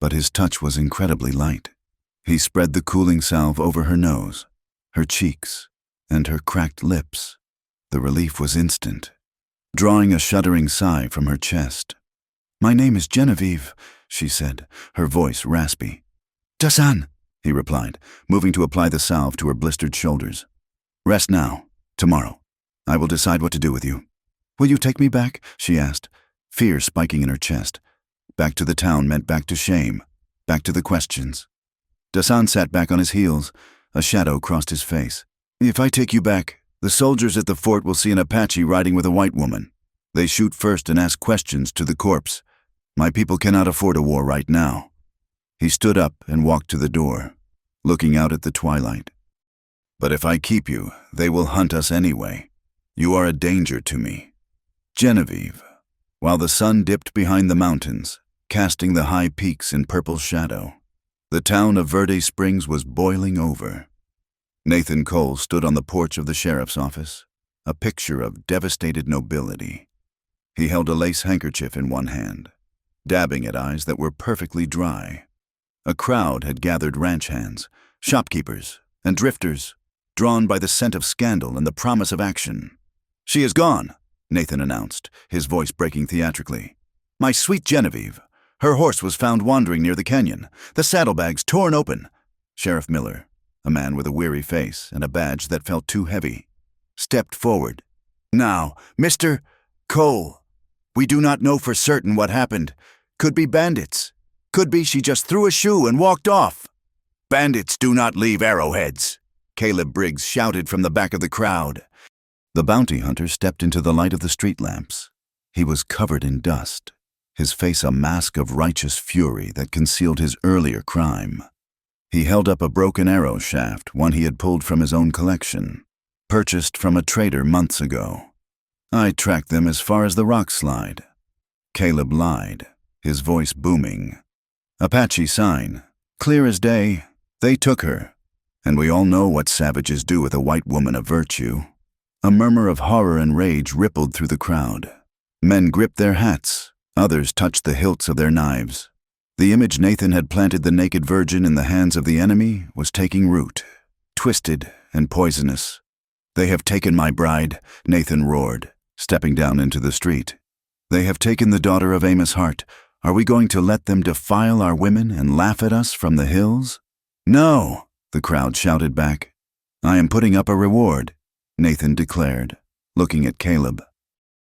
but his touch was incredibly light. He spread the cooling salve over her nose, her cheeks, and her cracked lips. The relief was instant, drawing a shuddering sigh from her chest. "My name is Genevieve," she said, her voice raspy. "Dasan," he replied, moving to apply the salve to her blistered shoulders. "Rest now. Tomorrow, I will decide what to do with you." "Will you take me back?" she asked, fear spiking in her chest. Back to the town meant back to shame, back to the questions. Dasan sat back on his heels. A shadow crossed his face. "If I take you back, the soldiers at the fort will see an Apache riding with a white woman. They shoot first and ask questions to the corpse. My people cannot afford a war right now." He stood up and walked to the door, looking out at the twilight. "But if I keep you, they will hunt us anyway. You are a danger to me." Genevieve, while the sun dipped behind the mountains, casting the high peaks in purple shadow, the town of Verde Springs was boiling over. Nathan Cole stood on the porch of the sheriff's office, a picture of devastated nobility. He held a lace handkerchief in one hand, dabbing at eyes that were perfectly dry. A crowd had gathered ranch hands, shopkeepers, and drifters, drawn by the scent of scandal and the promise of action. "She is gone," Nathan announced, his voice breaking theatrically. "My sweet Genevieve. Her horse was found wandering near the canyon, the saddlebags torn open." Sheriff Miller, a man with a weary face and a badge that felt too heavy, stepped forward. "Now, Mr. Cole, we do not know for certain what happened. Could be bandits. Could be she just threw a shoe and walked off." "Bandits do not leave arrowheads," Caleb Briggs shouted from the back of the crowd. The bounty hunter stepped into the light of the street lamps. He was covered in dust, his face a mask of righteous fury that concealed his earlier crime. He held up a broken arrow shaft, one he had pulled from his own collection, purchased from a trader months ago. "I tracked them as far as the rock slide." Caleb lied, his voice booming. "Apache sign, clear as day. They took her. And we all know what savages do with a white woman of virtue." A murmur of horror and rage rippled through the crowd. Men gripped their hats, others touched the hilts of their knives. The image Nathan had planted the naked virgin in the hands of the enemy was taking root, twisted and poisonous. "They have taken my bride," Nathan roared, stepping down into the street. "They have taken the daughter of Amos Hart. Are we going to let them defile our women and laugh at us from the hills?" "No," the crowd shouted back. "I am putting up a reward," Nathan declared, looking at Caleb.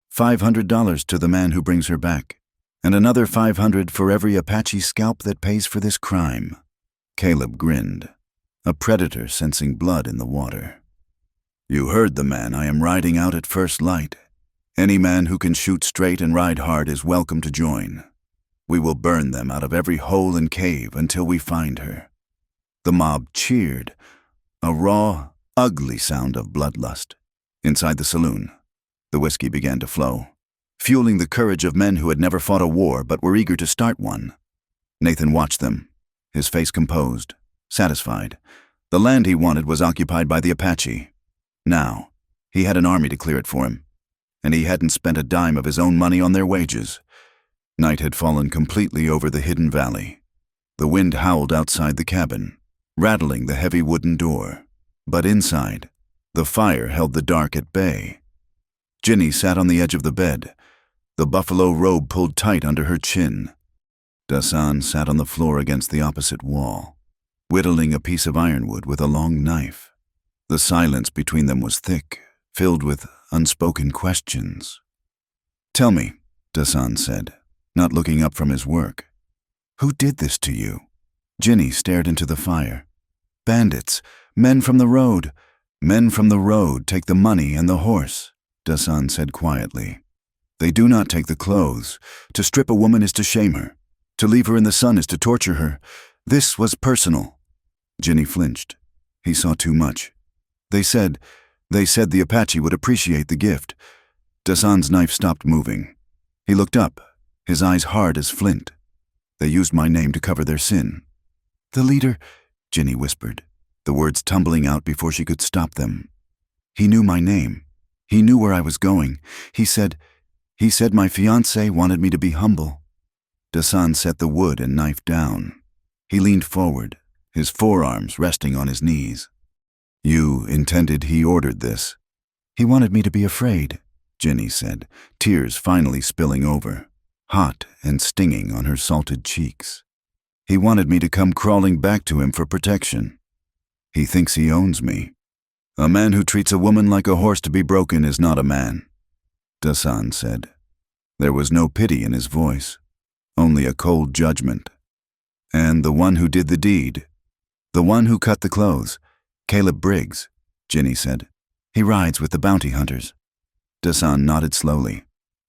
$500 to the man who brings her back, and another $500 for every Apache scalp that pays for this crime." Caleb grinned. a predator sensing blood in the water. "You heard the man. I am riding out at first light. Any man who can shoot straight and ride hard is welcome to join. We will burn them out of every hole and cave until we find her." The mob cheered, a raw, ugly sound of bloodlust. Inside the saloon, the whiskey began to flow, fueling the courage of men who had never fought a war but were eager to start one. Nathan watched them, his face composed, satisfied. The land he wanted was occupied by the Apache. Now, he had an army to clear it for him, and he hadn't spent a dime of his own money on their wages. Night had fallen completely over the hidden valley. The wind howled outside the cabin, rattling the heavy wooden door. But inside, the fire held the dark at bay. Ginny sat on the edge of the bed, the buffalo robe pulled tight under her chin. Dasan sat on the floor against the opposite wall, whittling a piece of ironwood with a long knife. The silence between them was thick, filled with unspoken questions. "Tell me," Dasan said, not looking up from his work. "Who did this to you?" Ginny stared into the fire. "Bandits, men from the road. Men from the road take the money and the horse," Dasan said quietly. "They do not take the clothes. To strip a woman is to shame her. To leave her in the sun is to torture her. This was personal." Ginny flinched. He saw too much. They said the Apache would appreciate the gift." Dasan's knife stopped moving. He looked up, his eyes hard as flint. "They used my name to cover their sin." "The leader," Ginny whispered, the words tumbling out before she could stop them. "He knew my name. He knew where I was going. He said my fiancé wanted me to be humble." Dasan set the wood and knife down. He leaned forward, his forearms resting on his knees. "You intended he ordered this?" "He wanted me to be afraid," Ginny said, tears finally spilling over, hot and stinging on her salted cheeks. "He wanted me to come crawling back to him for protection. He thinks he owns me. A man who treats a woman like a horse to be broken is not a man," Dasan said. There was no pity in his voice, only a cold judgment. "And the one who did the deed, the one who cut the clothes, Caleb Briggs," Ginny said. "He rides with the bounty hunters." Dasan nodded slowly.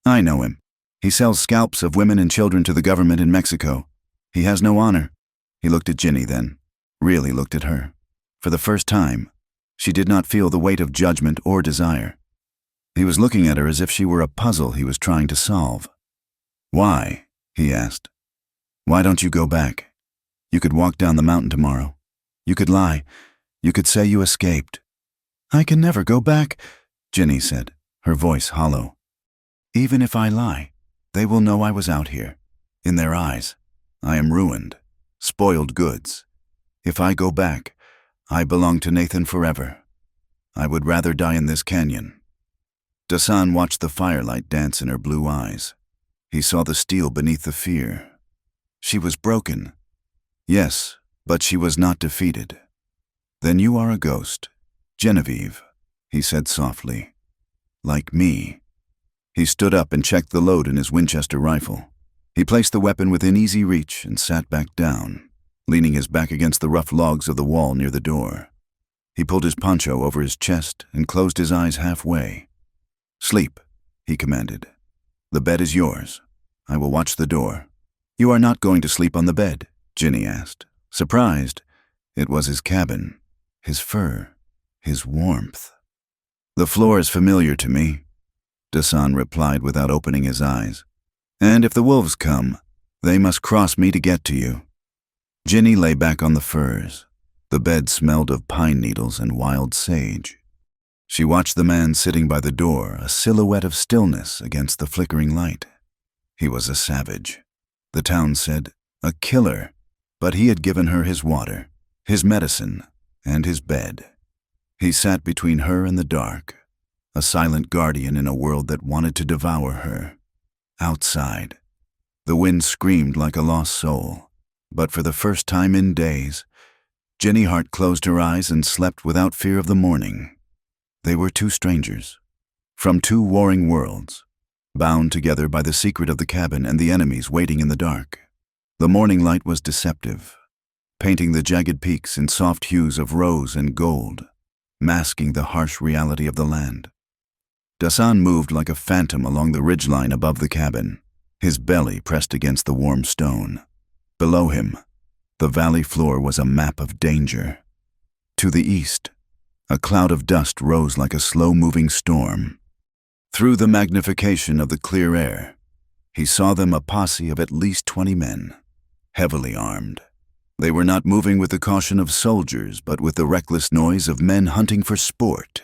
"I know him. He sells scalps of women and children to the government in Mexico. He has no honor." He looked at Ginny then, really looked at her. For the first time, she did not feel the weight of judgment or desire. He was looking at her as if she were a puzzle he was trying to solve. "Why?" he asked. "Why don't you go back? You could walk down the mountain tomorrow. You could lie. You could say you escaped." "I can never go back," Ginny said, her voice hollow. "Even if I lie, they will know I was out here. In their eyes, I am ruined, spoiled goods. If I go back, I belong to Nathan forever. I would rather die in this canyon." Dasan watched the firelight dance in her blue eyes. He saw the steel beneath the fear. She was broken. Yes, but she was not defeated. "Then you are a ghost, Genevieve," he said softly. "Like me." He stood up and checked the load in his Winchester rifle. He placed the weapon within easy reach and sat back down, leaning his back against the rough logs of the wall near the door. He pulled his poncho over his chest and closed his eyes halfway. "Sleep," he commanded. "The bed is yours. I will watch the door." "You are not going to sleep on the bed?" Ginny asked, surprised. It was his cabin, his fur, his warmth. "The floor is familiar to me," Dasan replied without opening his eyes. "And if the wolves come, they must cross me to get to you." Ginny lay back on the furs. The bed smelled of pine needles and wild sage. She watched the man sitting by the door, a silhouette of stillness against the flickering light. He was a savage. The town said, a killer, but he had given her his water, his medicine, and his bed. He sat between her and the dark, a silent guardian in a world that wanted to devour her. Outside, the wind screamed like a lost soul, but for the first time in days, Ginny Hart closed her eyes and slept without fear of the morning. They were two strangers, from two warring worlds, bound together by the secret of the cabin and the enemies waiting in the dark. The morning light was deceptive, painting the jagged peaks in soft hues of rose and gold, masking the harsh reality of the land. Dasan moved like a phantom along the ridgeline above the cabin, his belly pressed against the warm stone. Below him, the valley floor was a map of danger. To the east, a cloud of dust rose like a slow-moving storm. Through the magnification of the clear air, he saw them a posse of at least 20 men, heavily armed. They were not moving with the caution of soldiers, but with the reckless noise of men hunting for sport.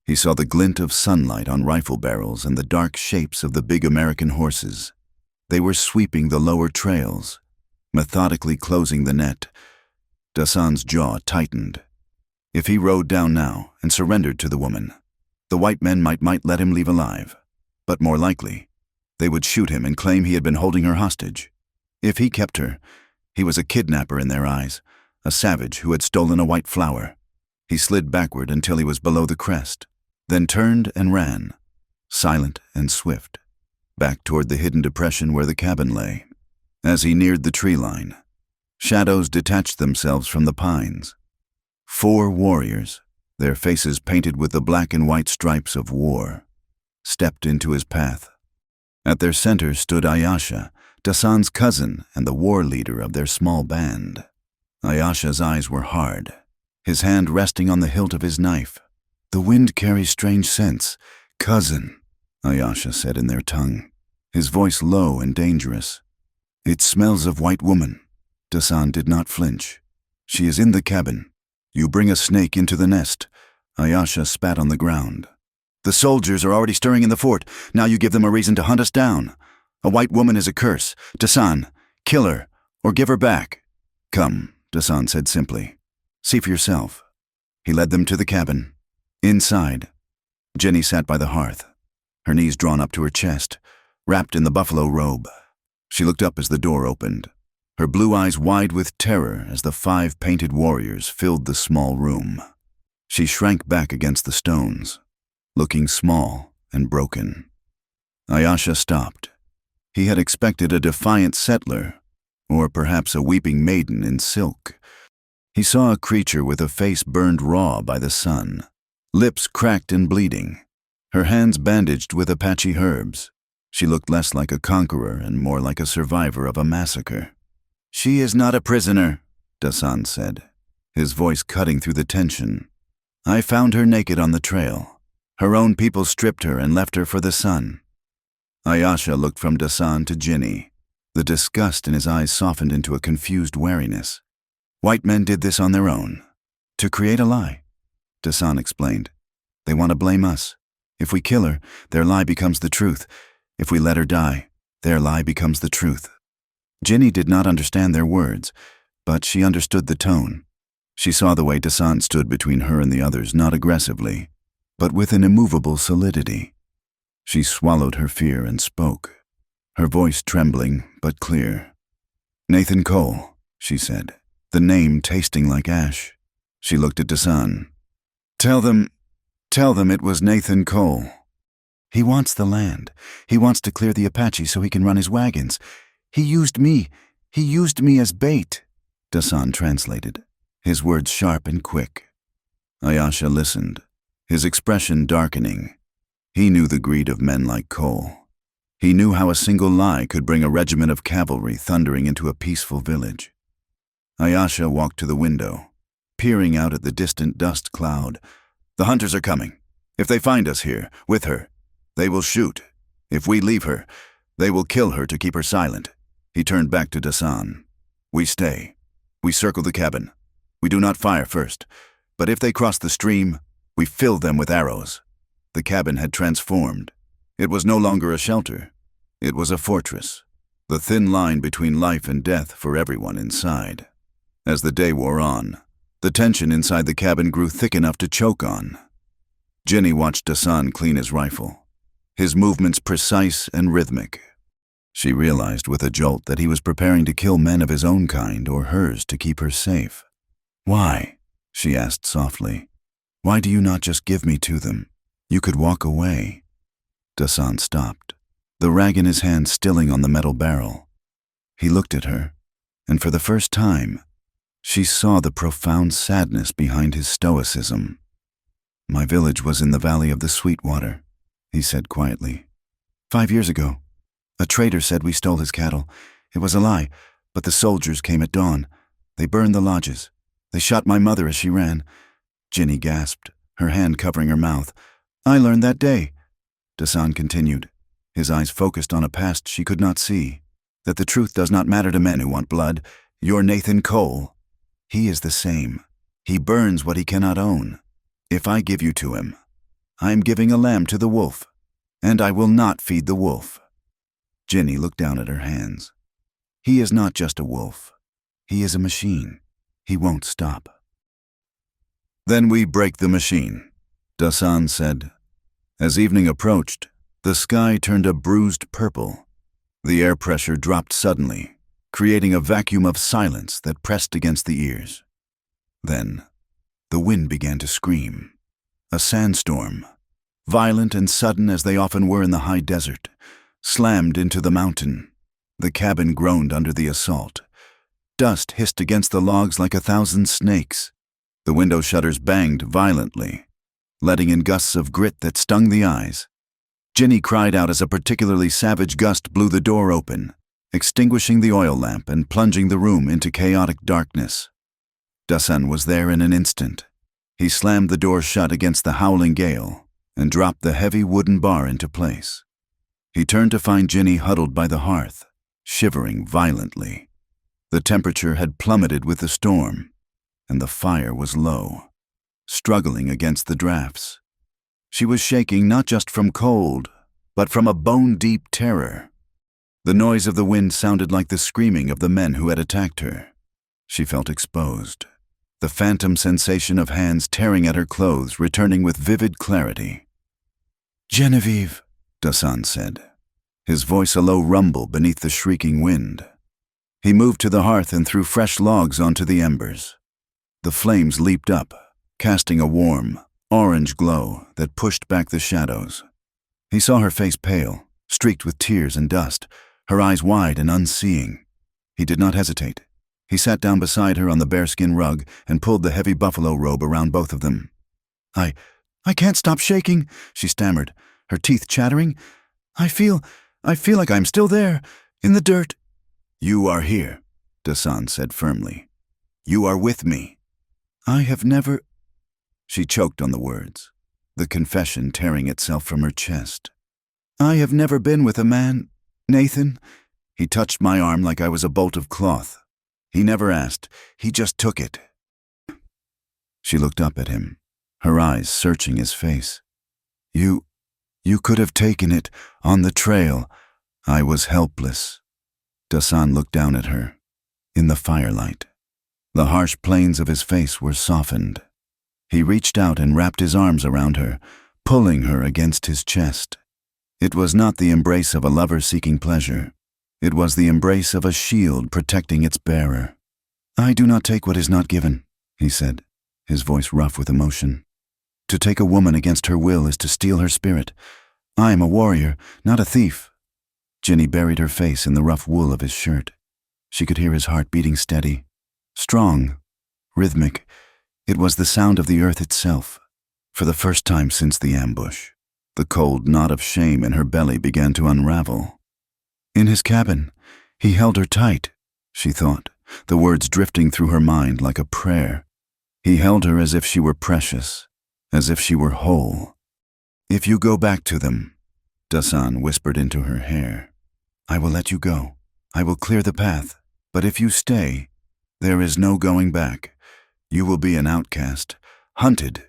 He saw the glint of sunlight on rifle barrels and the dark shapes of the big American horses. They were sweeping the lower trails, methodically closing the net. Dasan's jaw tightened. If he rode down now and surrendered to the woman, the white men might let him leave alive. But more likely, they would shoot him and claim he had been holding her hostage. If he kept her, he was a kidnapper in their eyes, a savage who had stolen a white flower. He slid backward until he was below the crest, then turned and ran, silent and swift, back toward the hidden depression where the cabin lay. As he neared the tree line, shadows detached themselves from the pines. 4 warriors, their faces painted with the black and white stripes of war, stepped into his path. At their center stood Ayasha, Dasan's cousin and the war leader of their small band. Ayasha's eyes were hard, his hand resting on the hilt of his knife. "The wind carries strange scents, cousin," Ayasha said in their tongue, his voice low and dangerous. "It smells of white woman." Dasan did not flinch. "She is in the cabin. You bring a snake into the nest." Ayasha spat on the ground. "The soldiers are already stirring in the fort. Now you give them a reason to hunt us down. A white woman is a curse. Dasan, kill her, or give her back." "Come," Dasan said simply. "See for yourself." He led them to the cabin. Inside, Jenny sat by the hearth, her knees drawn up to her chest, wrapped in the buffalo robe. She looked up as the door opened, her blue eyes wide with terror as the 5 painted warriors filled the small room. She shrank back against the stones, looking small and broken. Ayasha stopped. He had expected a defiant settler, or perhaps a weeping maiden in silk. He saw a creature with a face burned raw by the sun, lips cracked and bleeding, her hands bandaged with Apache herbs. She looked less like a conqueror and more like a survivor of a massacre. "She is not a prisoner," Dasan said, his voice cutting through the tension. "I found her naked on the trail. Her own people stripped her and left her for the sun." Ayasha looked from Dasan to Ginny. The disgust in his eyes softened into a confused wariness. "White men did this on their own. To create a lie," Dasan explained. "They want to blame us. If we kill her, their lie becomes the truth. If we let her die, their lie becomes the truth." Ginny did not understand their words, but she understood the tone. She saw the way Dasan stood between her and the others, not aggressively, but with an immovable solidity. She swallowed her fear and spoke, her voice trembling but clear. "Nathan Cole," she said, the name tasting like ash. She looked at Dasan. Tell them it was Nathan Cole. He wants the land. He wants to clear the Apache so he can run his wagons. He used me as bait," Dasan translated, his words sharp and quick. Ayasha listened, his expression darkening. He knew the greed of men like Cole. He knew how a single lie could bring a regiment of cavalry thundering into a peaceful village. Ayasha walked to the window, peering out at the distant dust cloud. "The hunters are coming. If they find us here, with her, they will shoot. If we leave her, they will kill her to keep her silent." He turned back to Dasan. "We stay. We circle the cabin. We do not fire first, but if they cross the stream, we fill them with arrows." The cabin had transformed. It was no longer a shelter. It was a fortress, the thin line between life and death for everyone inside. As the day wore on, the tension inside the cabin grew thick enough to choke on. Jenny watched Dasan clean his rifle, his movements precise and rhythmic. She realized with a jolt that he was preparing to kill men of his own kind or hers to keep her safe. "Why?" she asked softly. "Why do you not just give me to them? You could walk away." Dasan stopped, the rag in his hand stilling on the metal barrel. He looked at her, and for the first time, She saw the profound sadness behind his stoicism. "My village was in the valley of the Sweetwater," he said quietly. 5 years ago. A trader said we stole his cattle. It was a lie, but the soldiers came at dawn. They burned the lodges. They shot my mother as she ran." Ginny gasped, her hand covering her mouth. "I learned that day," Dasan continued, his eyes focused on a past she could not see, "that the truth does not matter to men who want blood. You're Nathan Cole. He is the same. He burns what he cannot own. If I give you to him, I am giving a lamb to the wolf, and I will not feed the wolf." Ginny looked down at her hands. "He is not just a wolf. He is a machine. He won't stop." "Then we break the machine," Dasan said. As evening approached, the sky turned a bruised purple. The air pressure dropped suddenly, creating a vacuum of silence that pressed against the ears. Then, the wind began to scream. A sandstorm, violent and sudden as they often were in the high desert, slammed into the mountain. The cabin groaned under the assault. Dust hissed against the logs like 1,000 snakes. The window shutters banged violently, letting in gusts of grit that stung the eyes. Ginny cried out as a particularly savage gust blew the door open, extinguishing the oil lamp and plunging the room into chaotic darkness. Dasan was there in an instant. He slammed the door shut against the howling gale and dropped the heavy wooden bar into place. He turned to find Ginny huddled by the hearth, shivering violently. The temperature had plummeted with the storm, and the fire was low, struggling against the drafts. She was shaking not just from cold, but from a bone-deep terror. The noise of the wind sounded like the screaming of the men who had attacked her. She felt exposed, the phantom sensation of hands tearing at her clothes returning with vivid clarity. "Genevieve," Dasan said, his voice a low rumble beneath the shrieking wind. He moved to the hearth and threw fresh logs onto the embers. The flames leaped up, casting a warm, orange glow that pushed back the shadows. He saw her face pale, streaked with tears and dust, her eyes wide and unseeing. He did not hesitate. He sat down beside her on the bearskin rug and pulled the heavy buffalo robe around both of them. I can't stop shaking," she stammered, her teeth chattering. I feel like I'm still there, in the dirt." "You are here," Dasan said firmly. "You are with me." "I have never—" She choked on the words, the confession tearing itself from her chest. "I have never been with a man, Nathan." He touched my arm like I was a bolt of cloth. He never asked, he just took it. She looked up at him, her eyes searching his face. You could have taken it on the trail. I was helpless." Dasan looked down at her, in the firelight. The harsh planes of his face were softened. He reached out and wrapped his arms around her, pulling her against his chest. It was not the embrace of a lover seeking pleasure. It was the embrace of a shield protecting its bearer. "I do not take what is not given," he said, his voice rough with emotion. "To take a woman against her will is to steal her spirit. I am a warrior, not a thief." Ginny buried her face in the rough wool of his shirt. She could hear his heart beating steady, strong, rhythmic. It was the sound of the earth itself. For the first time since the ambush, the cold knot of shame in her belly began to unravel. In his cabin, he held her tight, she thought, the words drifting through her mind like a prayer. He held her as if she were precious, as if she were whole. "If you go back to them," Dasan whispered into her hair, "I will let you go. I will clear the path. But if you stay, there is no going back. You will be an outcast, hunted."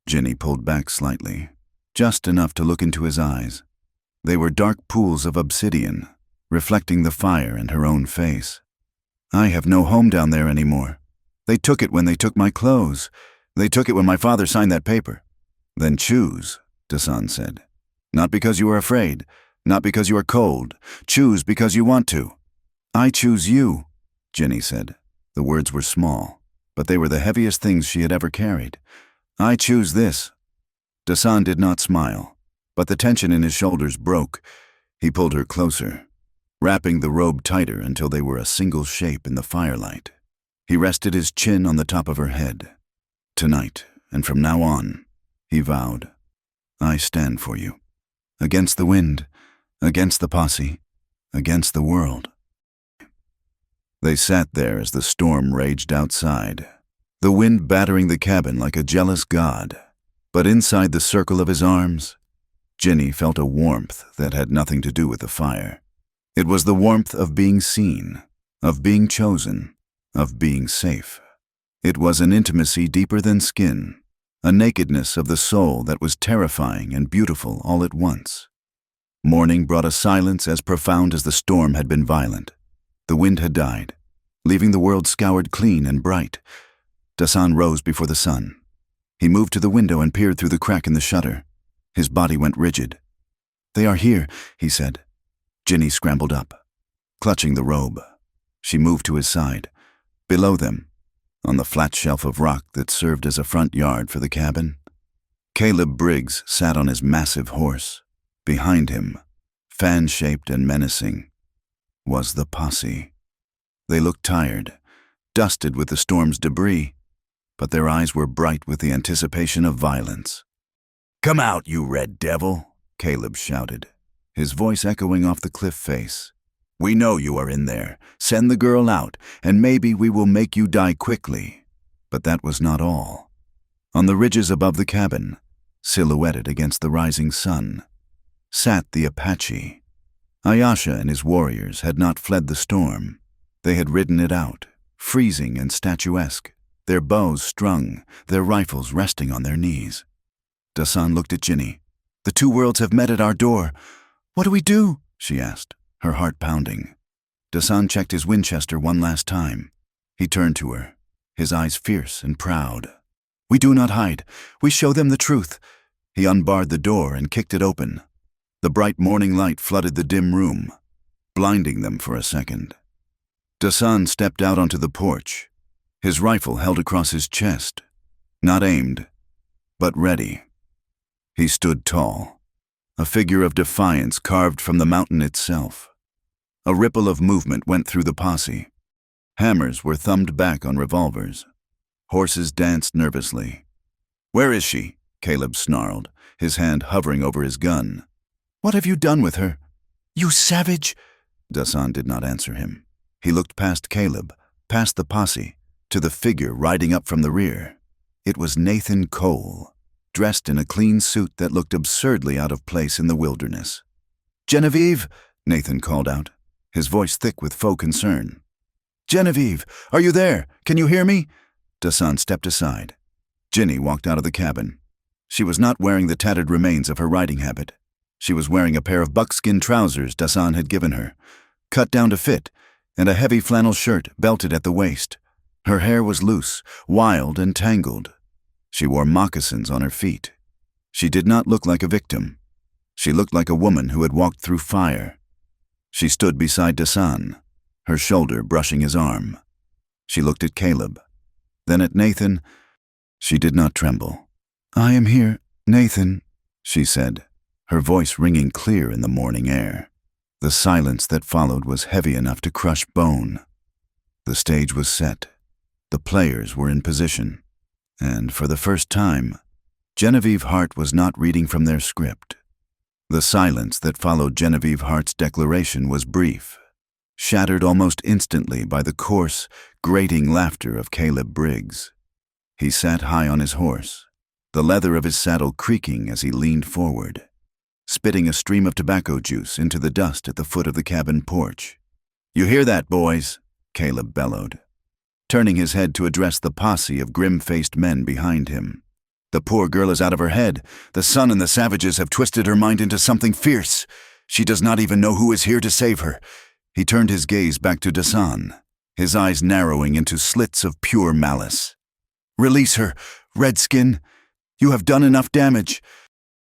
Ginny pulled back slightly, just enough to look into his eyes. They were dark pools of obsidian, reflecting the fire and her own face. "I have no home down there anymore. They took it when they took my clothes. They took it when my father signed that paper." "Then choose," Dasan said. "Not because you are afraid, not because you are cold. Choose because you want to." "I choose you," Ginny said. The words were small, but they were the heaviest things she had ever carried. "I choose this." Dasan did not smile, but the tension in his shoulders broke. He pulled her closer, wrapping the robe tighter until they were a single shape in the firelight. He rested his chin on the top of her head. "Tonight, and from now on," he vowed, "I stand for you. Against the wind, against the posse, against the world." They sat there as the storm raged outside, the wind battering the cabin like a jealous god. But inside the circle of his arms, Ginny felt a warmth that had nothing to do with the fire. It was the warmth of being seen, of being chosen, of being safe. It was an intimacy deeper than skin, a nakedness of the soul that was terrifying and beautiful all at once. Morning brought a silence as profound as the storm had been violent. The wind had died, leaving the world scoured clean and bright. Dasan rose before the sun. He moved to the window and peered through the crack in the shutter. His body went rigid. "They are here," he said. Ginny scrambled up, clutching the robe. She moved to his side. Below them, on the flat shelf of rock that served as a front yard for the cabin, Caleb Briggs sat on his massive horse. Behind him, fan-shaped and menacing, was the posse. They looked tired, dusted with the storm's debris, but their eyes were bright with the anticipation of violence. "Come out, you red devil," Caleb shouted, his voice echoing off the cliff face. "We know you are in there. Send the girl out, and maybe we will make you die quickly." But that was not all. On the ridges above the cabin, silhouetted against the rising sun, sat the Apache. Ayasha and his warriors had not fled the storm. They had ridden it out, freezing and statuesque, their bows strung, their rifles resting on their knees. Dasan looked at Ginny. "The two worlds have met at our door. What do we do?" she asked, her heart pounding. Dasan checked his Winchester one last time. He turned to her, his eyes fierce and proud. "We do not hide. We show them the truth." He unbarred the door and kicked it open. The bright morning light flooded the dim room, blinding them for a second. Dasan stepped out onto the porch, his rifle held across his chest, not aimed, but ready. He stood tall, a figure of defiance carved from the mountain itself. A ripple of movement went through the posse. Hammers were thumbed back on revolvers. Horses danced nervously. "Where is she?" Caleb snarled, his hand hovering over his gun. "What have you done with her?" "You savage!" Dasan did not answer him. He looked past Caleb, past the posse, to the figure riding up from the rear. It was Nathan Cole, dressed in a clean suit that looked absurdly out of place in the wilderness. "Genevieve!" Nathan called out, his voice thick with faux concern. "Genevieve, are you there? Can you hear me?" Dasan stepped aside. Ginny walked out of the cabin. She was not wearing the tattered remains of her riding habit. She was wearing a pair of buckskin trousers Dasan had given her, cut down to fit, and a heavy flannel shirt belted at the waist. Her hair was loose, wild, and tangled. She wore moccasins on her feet. She did not look like a victim. She looked like a woman who had walked through fire. She stood beside Dasan, her shoulder brushing his arm. She looked at Caleb, then at Nathan. She did not tremble. "I am here, Nathan," she said, her voice ringing clear in the morning air. The silence that followed was heavy enough to crush bone. The stage was set. The players were in position. And for the first time, Genevieve Hart was not reading from their script. The silence that followed Genevieve Hart's declaration was brief, shattered almost instantly by the coarse, grating laughter of Caleb Briggs. He sat high on his horse, the leather of his saddle creaking as he leaned forward, spitting a stream of tobacco juice into the dust at the foot of the cabin porch. "You hear that, boys?" Caleb bellowed, turning his head to address the posse of grim-faced men behind him. "The poor girl is out of her head. The sun and the savages have twisted her mind into something fierce. She does not even know who is here to save her." He turned his gaze back to Dasan, his eyes narrowing into slits of pure malice. "Release her, Redskin. You have done enough damage.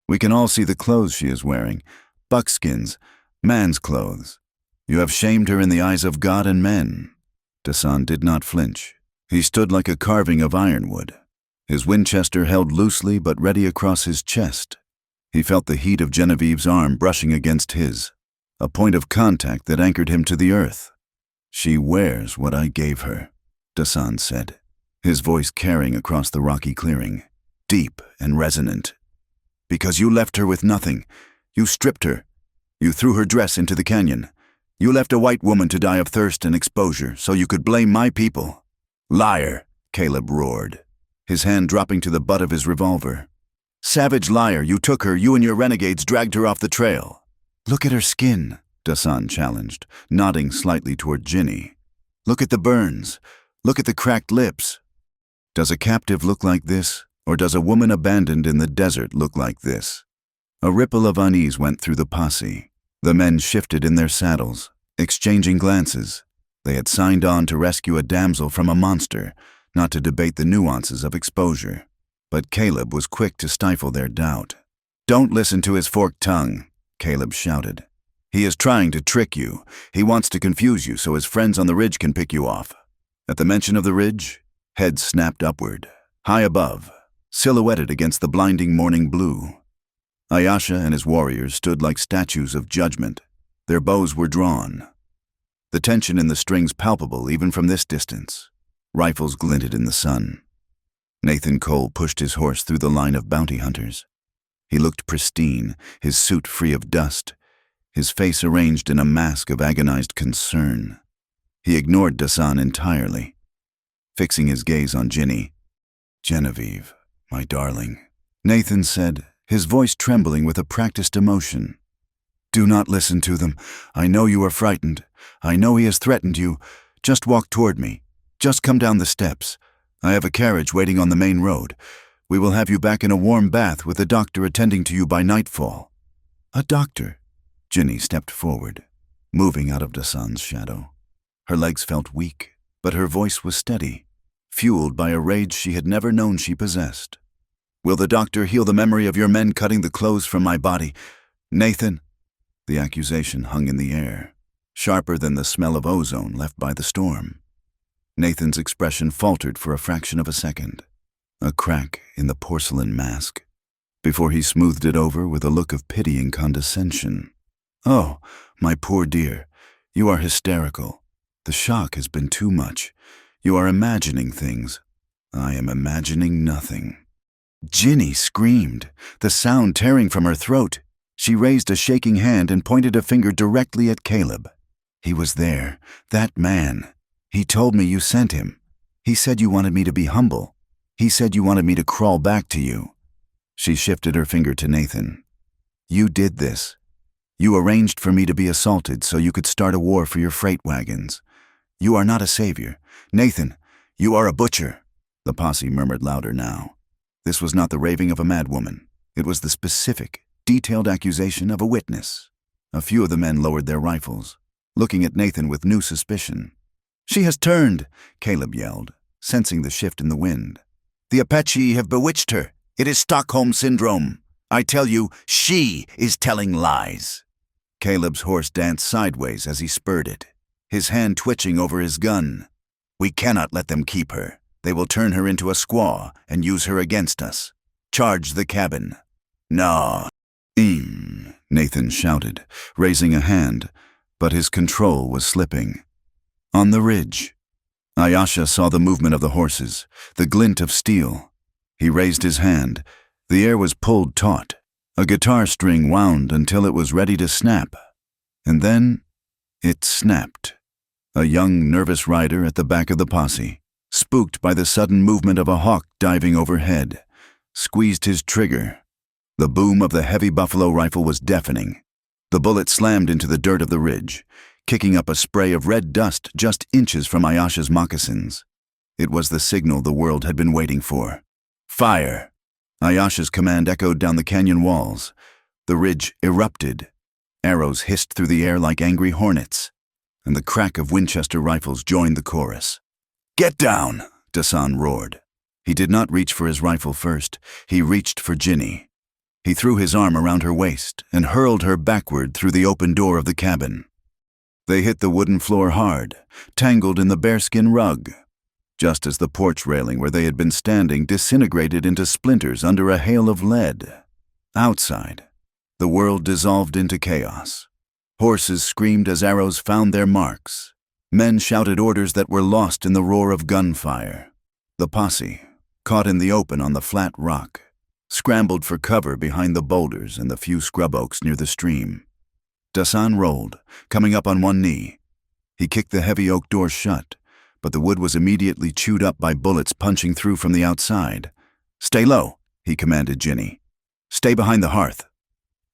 We can all see the clothes she is wearing, buckskins, man's clothes. You have shamed her in the eyes of God and men." Dasan did not flinch. He stood like a carving of ironwood, his Winchester held loosely but ready across his chest. He felt the heat of Genevieve's arm brushing against his, a point of contact that anchored him to the earth. "She wears what I gave her." Dasan said, his voice carrying across the rocky clearing, deep and resonant. Because you left her with nothing. You stripped her. You threw her dress into the canyon. You left a white woman to die of thirst and exposure so you could blame my people. Liar, Caleb roared, his hand dropping to the butt of his revolver. Savage liar, you took her, you and your renegades dragged her off the trail. Look at her skin, Dasan challenged, nodding slightly toward Ginny. Look at the burns. Look at the cracked lips. Does a captive look like this, or does a woman abandoned in the desert look like this? A ripple of unease went through the posse. The men shifted in their saddles, exchanging glances. They had signed on to rescue a damsel from a monster, not to debate the nuances of exposure. But Caleb was quick to stifle their doubt. Don't listen to his forked tongue, Caleb shouted. He is trying to trick you. He wants to confuse you so his friends on the ridge can pick you off. At the mention of the ridge, heads snapped upward, high above, silhouetted against the blinding morning blue. Ayasha and his warriors stood like statues of judgment. Their bows were drawn. The tension in the strings palpable even from this distance. Rifles glinted in the sun. Nathan Cole pushed his horse through the line of bounty hunters. He looked pristine, his suit free of dust, his face arranged in a mask of agonized concern. He ignored Dasan entirely, fixing his gaze on Ginny. Genevieve, my darling, Nathan said, his voice trembling with a practiced emotion. Do not listen to them. I know you are frightened. I know he has threatened you. Just walk toward me. Just come down the steps. I have a carriage waiting on the main road. We will have you back in a warm bath with a doctor attending to you by nightfall. A doctor? Ginny stepped forward, moving out of Dasan's shadow. Her legs felt weak, but her voice was steady, fueled by a rage she had never known she possessed. Will the doctor heal the memory of your men cutting the clothes from my body? Nathan? The accusation hung in the air, sharper than the smell of ozone left by the storm. Nathan's expression faltered for a fraction of a second, a crack in the porcelain mask, before he smoothed it over with a look of pitying condescension. Oh, my poor dear, you are hysterical. The shock has been too much. You are imagining things. I am imagining nothing. Ginny screamed, the sound tearing from her throat. She raised a shaking hand and pointed a finger directly at Caleb. He was there, that man. He told me you sent him. He said you wanted me to be humble. He said you wanted me to crawl back to you. She shifted her finger to Nathan. You did this. You arranged for me to be assaulted so you could start a war for your freight wagons. You are not a savior. Nathan, you are a butcher. The posse murmured louder now. This was not the raving of a madwoman. It was the specific, detailed accusation of a witness. A few of the men lowered their rifles, looking at Nathan with new suspicion. She has turned, Caleb yelled, sensing the shift in the wind. The Apache have bewitched her. It is Stockholm Syndrome. I tell you, she is telling lies. Caleb's horse danced sideways as he spurred it, his hand twitching over his gun. We cannot let them keep her. They will turn her into a squaw and use her against us. Charge the cabin. No. Nathan shouted, raising a hand, but his control was slipping. On the ridge, Ayasha saw the movement of the horses, the glint of steel. He raised his hand. The air was pulled taut. A guitar string wound until it was ready to snap. And then it snapped. A young, nervous rider at the back of the posse, spooked by the sudden movement of a hawk diving overhead, squeezed his trigger. The boom of the heavy buffalo rifle was deafening. The bullet slammed into the dirt of the ridge, kicking up a spray of red dust just inches from Ayasha's moccasins. It was the signal the world had been waiting for. Fire! Ayasha's command echoed down the canyon walls. The ridge erupted. Arrows hissed through the air like angry hornets, and the crack of Winchester rifles joined the chorus. Get down! Dasan roared. He did not reach for his rifle first. He reached for Ginny. He threw his arm around her waist and hurled her backward through the open door of the cabin. They hit the wooden floor hard, tangled in the bearskin rug, just as the porch railing where they had been standing disintegrated into splinters under a hail of lead. Outside, the world dissolved into chaos. Horses screamed as arrows found their marks. Men shouted orders that were lost in the roar of gunfire. The posse, caught in the open on the flat rock, scrambled for cover behind the boulders and the few scrub oaks near the stream. Dasan rolled, coming up on one knee. He kicked the heavy oak door shut, but the wood was immediately chewed up by bullets punching through from the outside. "Stay low," he commanded Ginny. "Stay behind the hearth."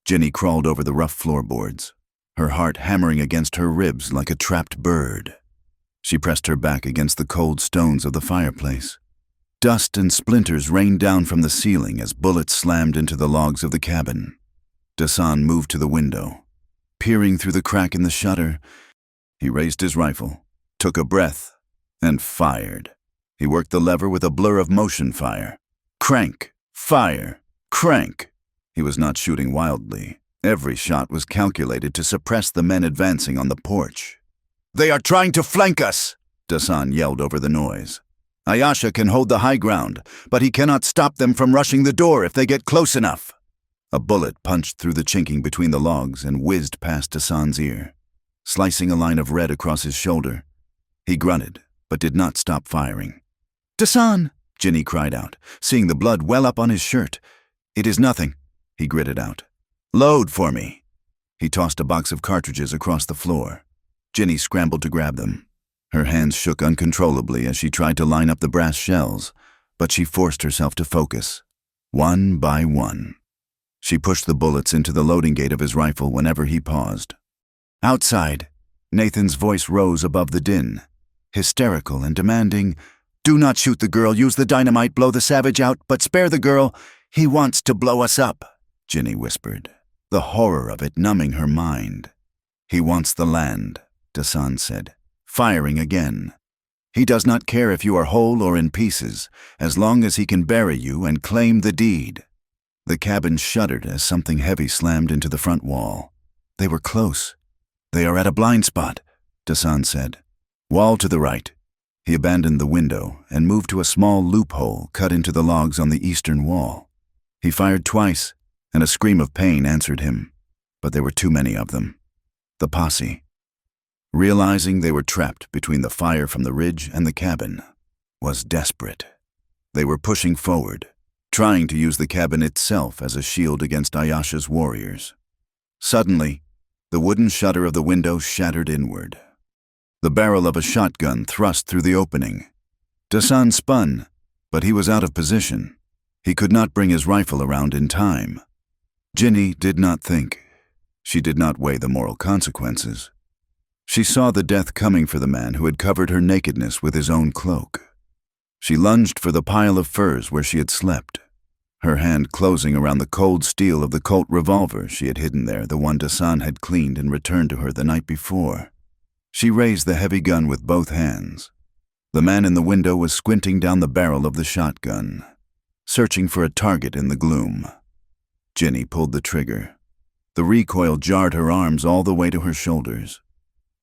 Ginny crawled over the rough floorboards, her heart hammering against her ribs like a trapped bird. She pressed her back against the cold stones of the fireplace. Dust and splinters rained down from the ceiling as bullets slammed into the logs of the cabin. Dasan moved to the window. Peering through the crack in the shutter, he raised his rifle, took a breath, and fired. He worked the lever with a blur of motion fire. Crank, fire, crank. He was not shooting wildly. Every shot was calculated to suppress the men advancing on the porch. "They are trying to flank us!" Dasan yelled over the noise. "Ayasha can hold the high ground, but he cannot stop them from rushing the door if they get close enough." A bullet punched through the chinking between the logs and whizzed past Dasan's ear, slicing a line of red across his shoulder. He grunted, but did not stop firing. "Dasan!" Ginny cried out, seeing the blood well up on his shirt. "It is nothing," he gritted out. "Load for me." He tossed a box of cartridges across the floor. Ginny scrambled to grab them. Her hands shook uncontrollably as she tried to line up the brass shells, but she forced herself to focus, one by one. She pushed the bullets into the loading gate of his rifle whenever he paused. Outside, Nathan's voice rose above the din, hysterical and demanding, "Do not shoot the girl, use the dynamite, blow the savage out, but spare the girl. He wants to blow us up," Ginny whispered, the horror of it numbing her mind. "He wants the land," Dasan said, firing again. "He does not care if you are whole or in pieces, as long as he can bury you and claim the deed." The cabin shuddered as something heavy slammed into the front wall. They were close. "They are at a blind spot," Dasan said. "Wall to the right." He abandoned the window and moved to a small loophole cut into the logs on the eastern wall. He fired twice, and a scream of pain answered him, but there were too many of them. The posse, realizing they were trapped between the fire from the ridge and the cabin, was desperate. They were pushing forward, trying to use the cabin itself as a shield against Ayasha's warriors. Suddenly, the wooden shutter of the window shattered inward. The barrel of a shotgun thrust through the opening. Dasan spun, but he was out of position. He could not bring his rifle around in time. Ginny did not think. She did not weigh the moral consequences. She saw the death coming for the man who had covered her nakedness with his own cloak. She lunged for the pile of furs where she had slept, her hand closing around the cold steel of the Colt revolver she had hidden there, the one Dasan had cleaned and returned to her the night before. She raised the heavy gun with both hands. The man in the window was squinting down the barrel of the shotgun, searching for a target in the gloom. Ginny pulled the trigger. The recoil jarred her arms all the way to her shoulders.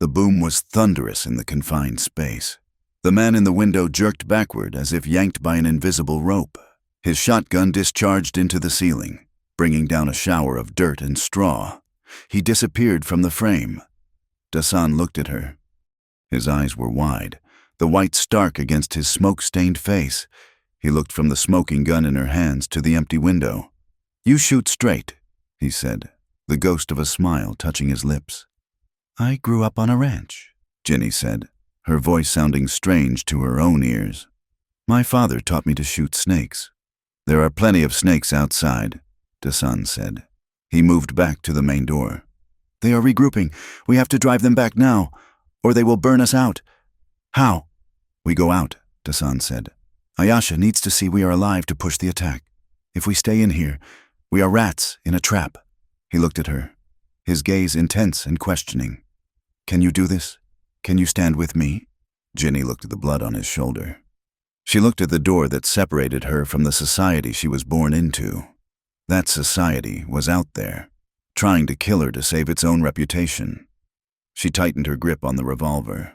The boom was thunderous in the confined space. The man in the window jerked backward as if yanked by an invisible rope. His shotgun discharged into the ceiling, bringing down a shower of dirt and straw. He disappeared from the frame. Dasan looked at her. His eyes were wide, the white stark against his smoke-stained face. He looked from the smoking gun in her hands to the empty window. "You shoot straight," he said, the ghost of a smile touching his lips. "I grew up on a ranch," Ginny said, her voice sounding strange to her own ears. "My father taught me to shoot snakes." "There are plenty of snakes outside," Dasan said. He moved back to the main door. "They are regrouping. We have to drive them back now, or they will burn us out." "How?" "We go out," Dasan said. "Ayasha needs to see we are alive to push the attack. If we stay in here, we are rats in a trap." He looked at her, his gaze intense and questioning. "Can you do this? Can you stand with me?" Ginny looked at the blood on his shoulder. She looked at the door that separated her from the society she was born into. That society was out there, trying to kill her to save its own reputation. She tightened her grip on the revolver.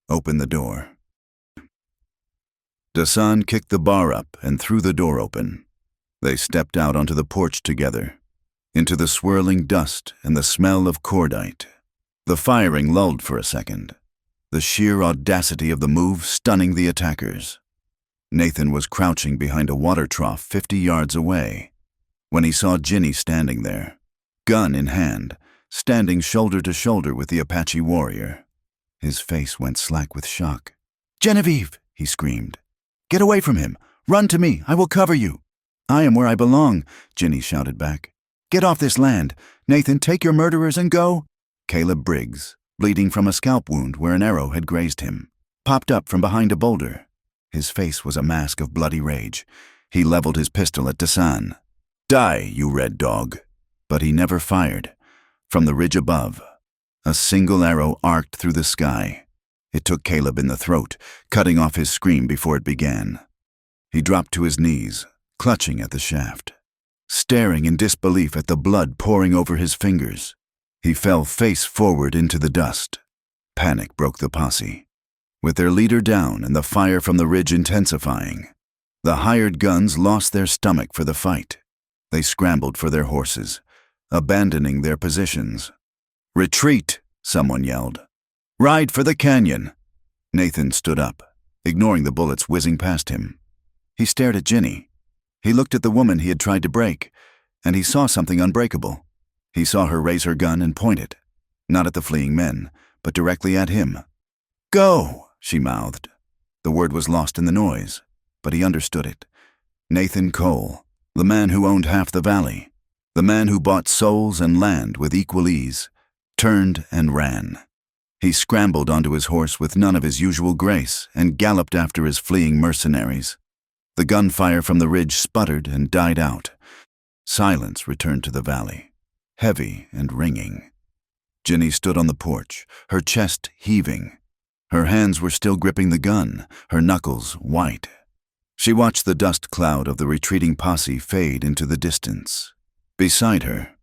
"Open the door." Dasan kicked the bar up and threw the door open. They stepped out onto the porch together, into the swirling dust and the smell of cordite. The firing lulled for a second. the sheer audacity of the move stunning the attackers. Nathan was crouching behind a water trough 50 yards away when he saw Ginny standing there, gun in hand, standing shoulder to shoulder with the Apache warrior. His face went slack with shock. "Genevieve!" he screamed. "Get away from him! Run to me! I will cover you!" "I am where I belong," Ginny shouted back. "Get off this land! Nathan, take your murderers and go!" Caleb Briggs, bleeding from a scalp wound where an arrow had grazed him, popped up from behind a boulder. His face was a mask of bloody rage. He leveled his pistol at Dasan. "Die, you red dog!" But he never fired. From the ridge above, a single arrow arced through the sky. It took Caleb in the throat, cutting off his scream before it began. He dropped to his knees, clutching at the shaft, staring in disbelief at the blood pouring over his fingers. He fell face forward into the dust. Panic broke the posse. With their leader down and the fire from the ridge intensifying, the hired guns lost their stomach for the fight. They scrambled for their horses, abandoning their positions. "Retreat!" someone yelled. "Ride for the canyon!" Nathan stood up, ignoring the bullets whizzing past him. He stared at Ginny. He looked at the woman he had tried to break, and he saw something unbreakable. He saw her raise her gun and point it, not at the fleeing men, but directly at him. "Go!" she mouthed. The word was lost in the noise, but he understood it. Nathan Cole, the man who owned half the valley, the man who bought souls and land with equal ease, turned and ran. He scrambled onto his horse with none of his usual grace and galloped after his fleeing mercenaries. The gunfire from the ridge sputtered and died out. Silence returned to the valley, heavy and ringing. Ginny stood on the porch, her chest heaving. Her hands were still gripping the gun, her knuckles white. She watched the dust cloud of the retreating posse fade into the distance. Beside her,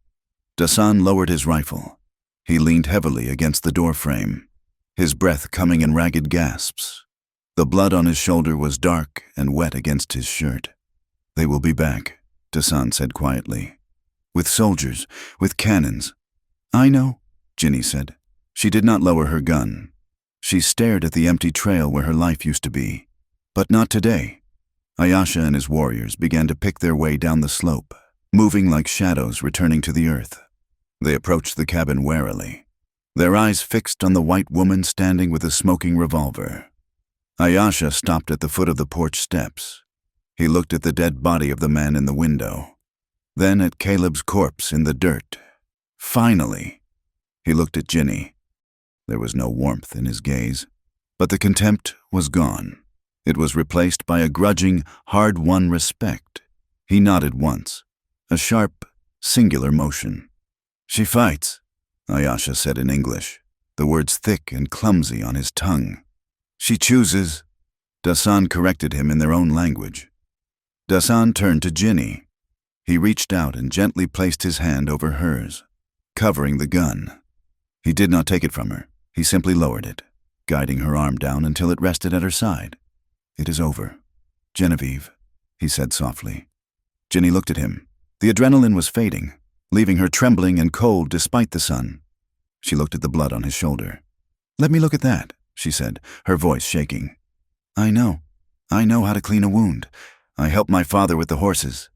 Dasan lowered his rifle. He leaned heavily against the doorframe, his breath coming in ragged gasps. The blood on his shoulder was dark and wet against his shirt. "They will be back," Dasan said quietly. "With soldiers, with cannons." "I know," Ginny said. She did not lower her gun. She stared at the empty trail where her life used to be. But not today. Ayasha and his warriors began to pick their way down the slope, moving like shadows returning to the earth. They approached the cabin warily, their eyes fixed on the white woman standing with a smoking revolver. Ayasha stopped at the foot of the porch steps. He looked at the dead body of the man in the window, then at Caleb's corpse in the dirt. Finally, he looked at Ginny. There was no warmth in his gaze, but the contempt was gone. It was replaced by a grudging, hard-won respect. He nodded once, a sharp, singular motion. "She fights," Ayasha said in English, the words thick and clumsy on his tongue. "She chooses," Dasan corrected him in their own language. Dasan turned to Ginny. He reached out and gently placed his hand over hers, covering the gun. He did not take it from her. He simply lowered it, guiding her arm down until it rested at her side. "It is over. Genevieve," he said softly. Ginny looked at him. The adrenaline was fading, leaving her trembling and cold despite the sun. She looked at the blood on his shoulder. "Let me look at that," she said, her voice shaking. I know how to clean a wound. I helped my father with the horses."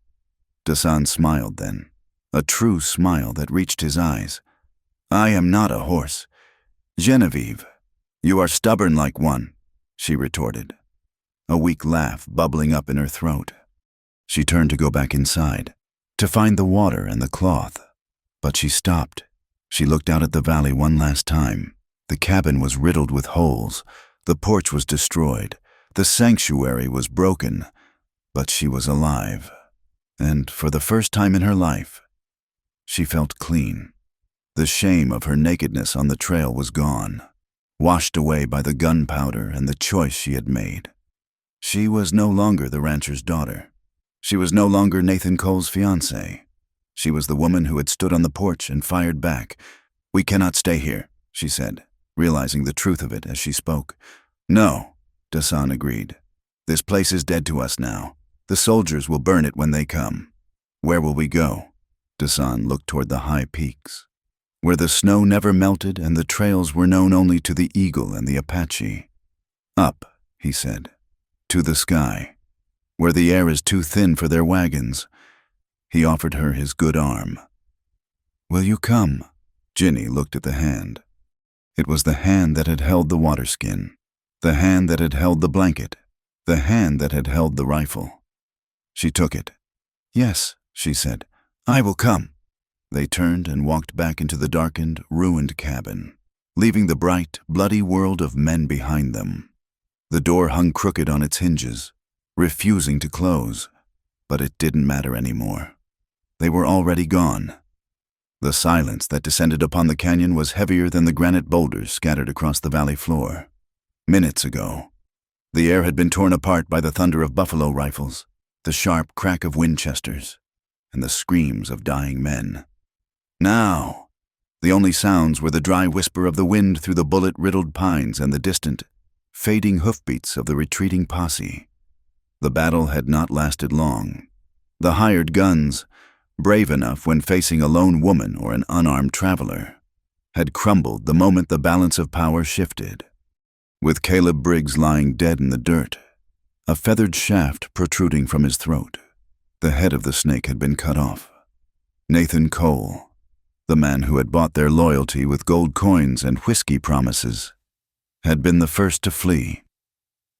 Dasan smiled then, a true smile that reached his eyes. "I am not a horse. Genevieve, you are stubborn like one," she retorted, a weak laugh bubbling up in her throat. She turned to go back inside, to find the water and the cloth. But she stopped. She looked out at the valley one last time. The cabin was riddled with holes. The porch was destroyed. The sanctuary was broken. But she was alive. And for the first time in her life, she felt clean. The shame of her nakedness on the trail was gone, washed away by the gunpowder and the choice she had made. She was no longer the rancher's daughter. She was no longer Nathan Cole's fiancée. She was the woman who had stood on the porch and fired back. "We cannot stay here," she said, realizing the truth of it as she spoke. "No," Dasan agreed. "This place is dead to us now. The soldiers will burn it when they come. Where will we go?" Dasan looked toward the high peaks. where the snow never melted and the trails were known only to the eagle and the Apache. Up, he said, to the sky, where the air is too thin for their wagons. He offered her his good arm. Will you come? Ginny looked at the hand. It was the hand that had held the water skin, the hand that had held the blanket, the hand that had held the rifle. She took it. Yes, she said, I will come. They turned and walked back into the darkened, ruined cabin, leaving the bright, bloody world of men behind them. The door hung crooked on its hinges, refusing to close, but it didn't matter anymore. They were already gone. The silence that descended upon the canyon was heavier than the granite boulders scattered across the valley floor. Minutes ago, the air had been torn apart by the thunder of buffalo rifles, the sharp crack of Winchesters, and the screams of dying men. Now, the only sounds were the dry whisper of the wind through the bullet-riddled pines and the distant, fading hoofbeats of the retreating posse. The battle had not lasted long. The hired guns, brave enough when facing a lone woman or an unarmed traveler, had crumbled the moment the balance of power shifted. With Caleb Briggs lying dead in the dirt, a feathered shaft protruding from his throat, the head of the snake had been cut off. Nathan Cole, the man who had bought their loyalty with gold coins and whiskey promises, had been the first to flee.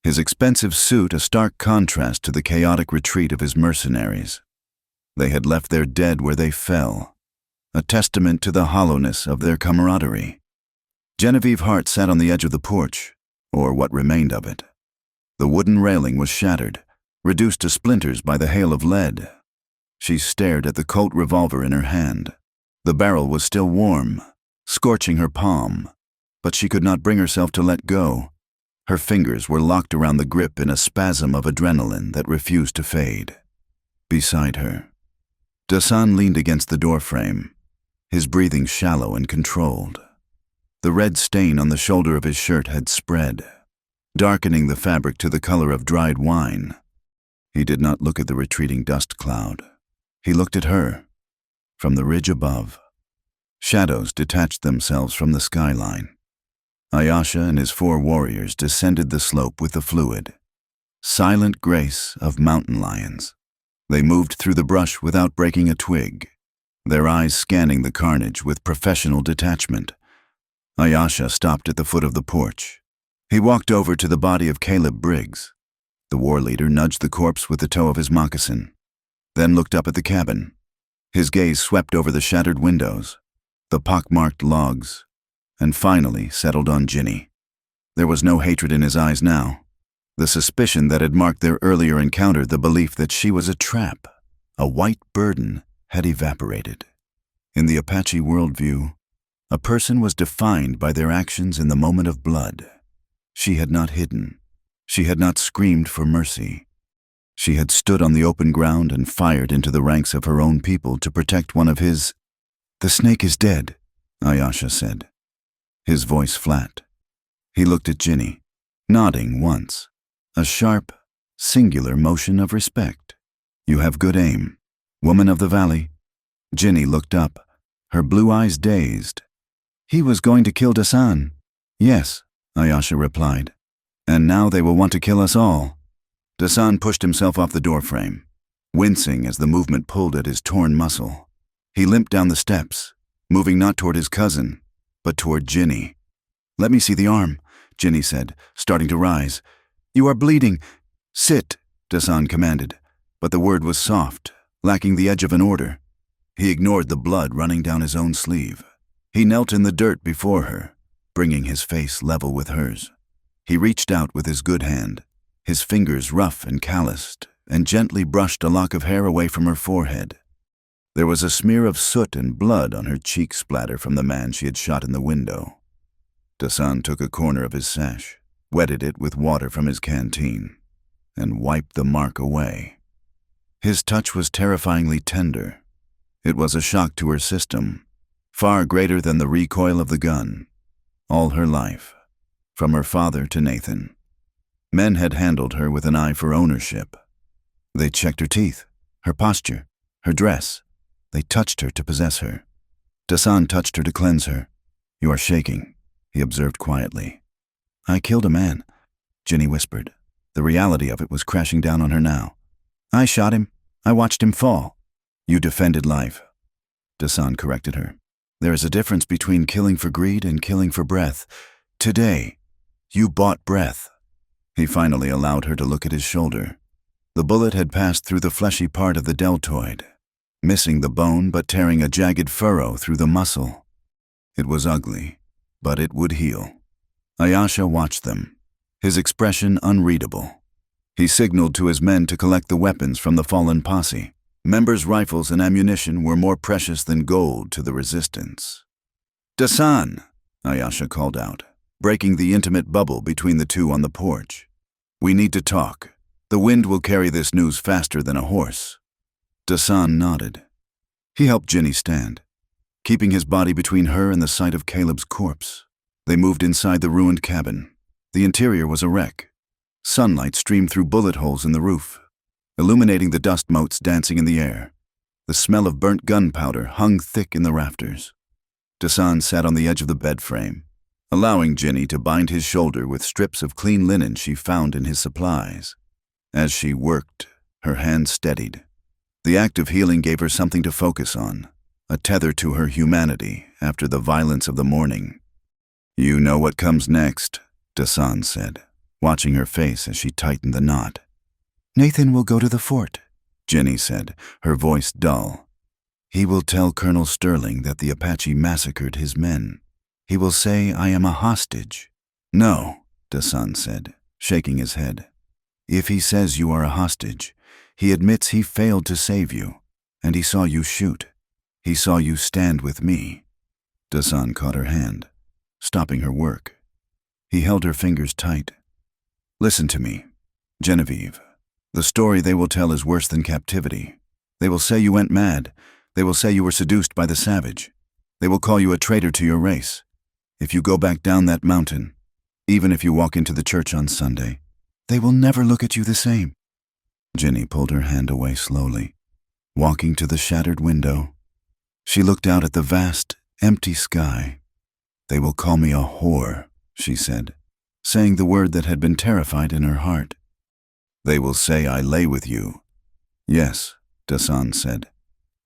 His expensive suit a stark contrast to the chaotic retreat of his mercenaries. They had left their dead where they fell, a testament to the hollowness of their camaraderie. Genevieve Hart sat on the edge of the porch, or what remained of it. The wooden railing was shattered, reduced to splinters by the hail of lead. She stared at the Colt revolver in her hand. The barrel was still warm, scorching her palm, but she could not bring herself to let go. Her fingers were locked around the grip in a spasm of adrenaline that refused to fade. Beside her, Dasan leaned against the doorframe, his breathing shallow and controlled. The red stain on the shoulder of his shirt had spread, darkening the fabric to the color of dried wine. He did not look at the retreating dust cloud. He looked at her, from the ridge above. Shadows detached themselves from the skyline. Ayasha and his 4 warriors descended the slope with the fluid, silent grace of mountain lions. They moved through the brush without breaking a twig, their eyes scanning the carnage with professional detachment. Ayasha stopped at the foot of the porch. He walked over to the body of Caleb Briggs. The war leader nudged the corpse with the toe of his moccasin, then looked up at the cabin. His gaze swept over the shattered windows, the pockmarked logs, and finally settled on Ginny. There was no hatred in his eyes now. The suspicion that had marked their earlier encounter, the belief that she was a trap, a white burden, had evaporated. In the Apache worldview, a person was defined by their actions in the moment of blood. She had not hidden. She had not screamed for mercy. She had stood on the open ground and fired into the ranks of her own people to protect one of his. "The snake is dead," Ayasha said, his voice flat. He looked at Ginny, nodding once, a sharp, singular motion of respect. "You have good aim, woman of the valley." Ginny looked up, her blue eyes dazed. "He was going to kill Dasan." "Yes," Ayasha replied, "and now they will want to kill us all." Dasan pushed himself off the doorframe, wincing as the movement pulled at his torn muscle. He limped down the steps, moving not toward his cousin, but toward Ginny. "Let me see the arm," Ginny said, starting to rise. "You are bleeding." "Sit," Dasan commanded, but the word was soft, lacking the edge of an order. He ignored the blood running down his own sleeve. He knelt in the dirt before her, bringing his face level with hers. He reached out with his good hand, his fingers rough and calloused, and gently brushed a lock of hair away from her forehead. There was a smear of soot and blood on her cheek splatter from the man she had shot in the window. Dasan took a corner of his sash, wetted it with water from his canteen, and wiped the mark away. His touch was terrifyingly tender. It was a shock to her system, far greater than the recoil of the gun. All her life, from her father to Nathan, men had handled her with an eye for ownership. They checked her teeth, her posture, her dress. They touched her to possess her. Dasan touched her to cleanse her. "You are shaking," he observed quietly. "I killed a man," Ginny whispered. The reality of it was crashing down on her now. "I shot him. I watched him fall." "You defended life," Dasan corrected her. "There is a difference between killing for greed and killing for breath. Today, you bought breath." He finally allowed her to look at his shoulder. The bullet had passed through the fleshy part of the deltoid, missing the bone but tearing a jagged furrow through the muscle. It was ugly, but it would heal. Ayasha watched them, his expression unreadable. He signaled to his men to collect the weapons from the fallen posse. Members' rifles and ammunition were more precious than gold to the resistance. "Dasan," Ayasha called out, breaking the intimate bubble between the two on the porch. "We need to talk. The wind will carry this news faster than a horse." Dasan nodded. He helped Ginny stand, keeping his body between her and the sight of Caleb's corpse. They moved inside the ruined cabin. The interior was a wreck. Sunlight streamed through bullet holes in the roof, illuminating the dust motes dancing in the air. The smell of burnt gunpowder hung thick in the rafters. Dasan sat on the edge of the bed frame, allowing Ginny to bind his shoulder with strips of clean linen she found in his supplies. As she worked, her hands steadied. The act of healing gave her something to focus on, a tether to her humanity after the violence of the morning. "You know what comes next," Dasan said, watching her face as she tightened the knot. "Nathan will go to the fort," Ginny said, her voice dull. "He will tell Colonel Sterling that the Apache massacred his men. He will say I am a hostage." "No," Dasan said, shaking his head. "If he says you are a hostage, he admits he failed to save you, and he saw you shoot. He saw you stand with me." Dasan caught her hand, stopping her work. He held her fingers tight. "Listen to me, Genevieve. The story they will tell is worse than captivity. They will say you went mad. They will say you were seduced by the savage. They will call you a traitor to your race. If you go back down that mountain, even if you walk into the church on Sunday, they will never look at you the same." Ginny pulled her hand away slowly, walking to the shattered window. She looked out at the vast, empty sky. "They will call me a whore," she said, saying the word that had been terrified in her heart. "They will say I lay with you." "Yes," Dasan said.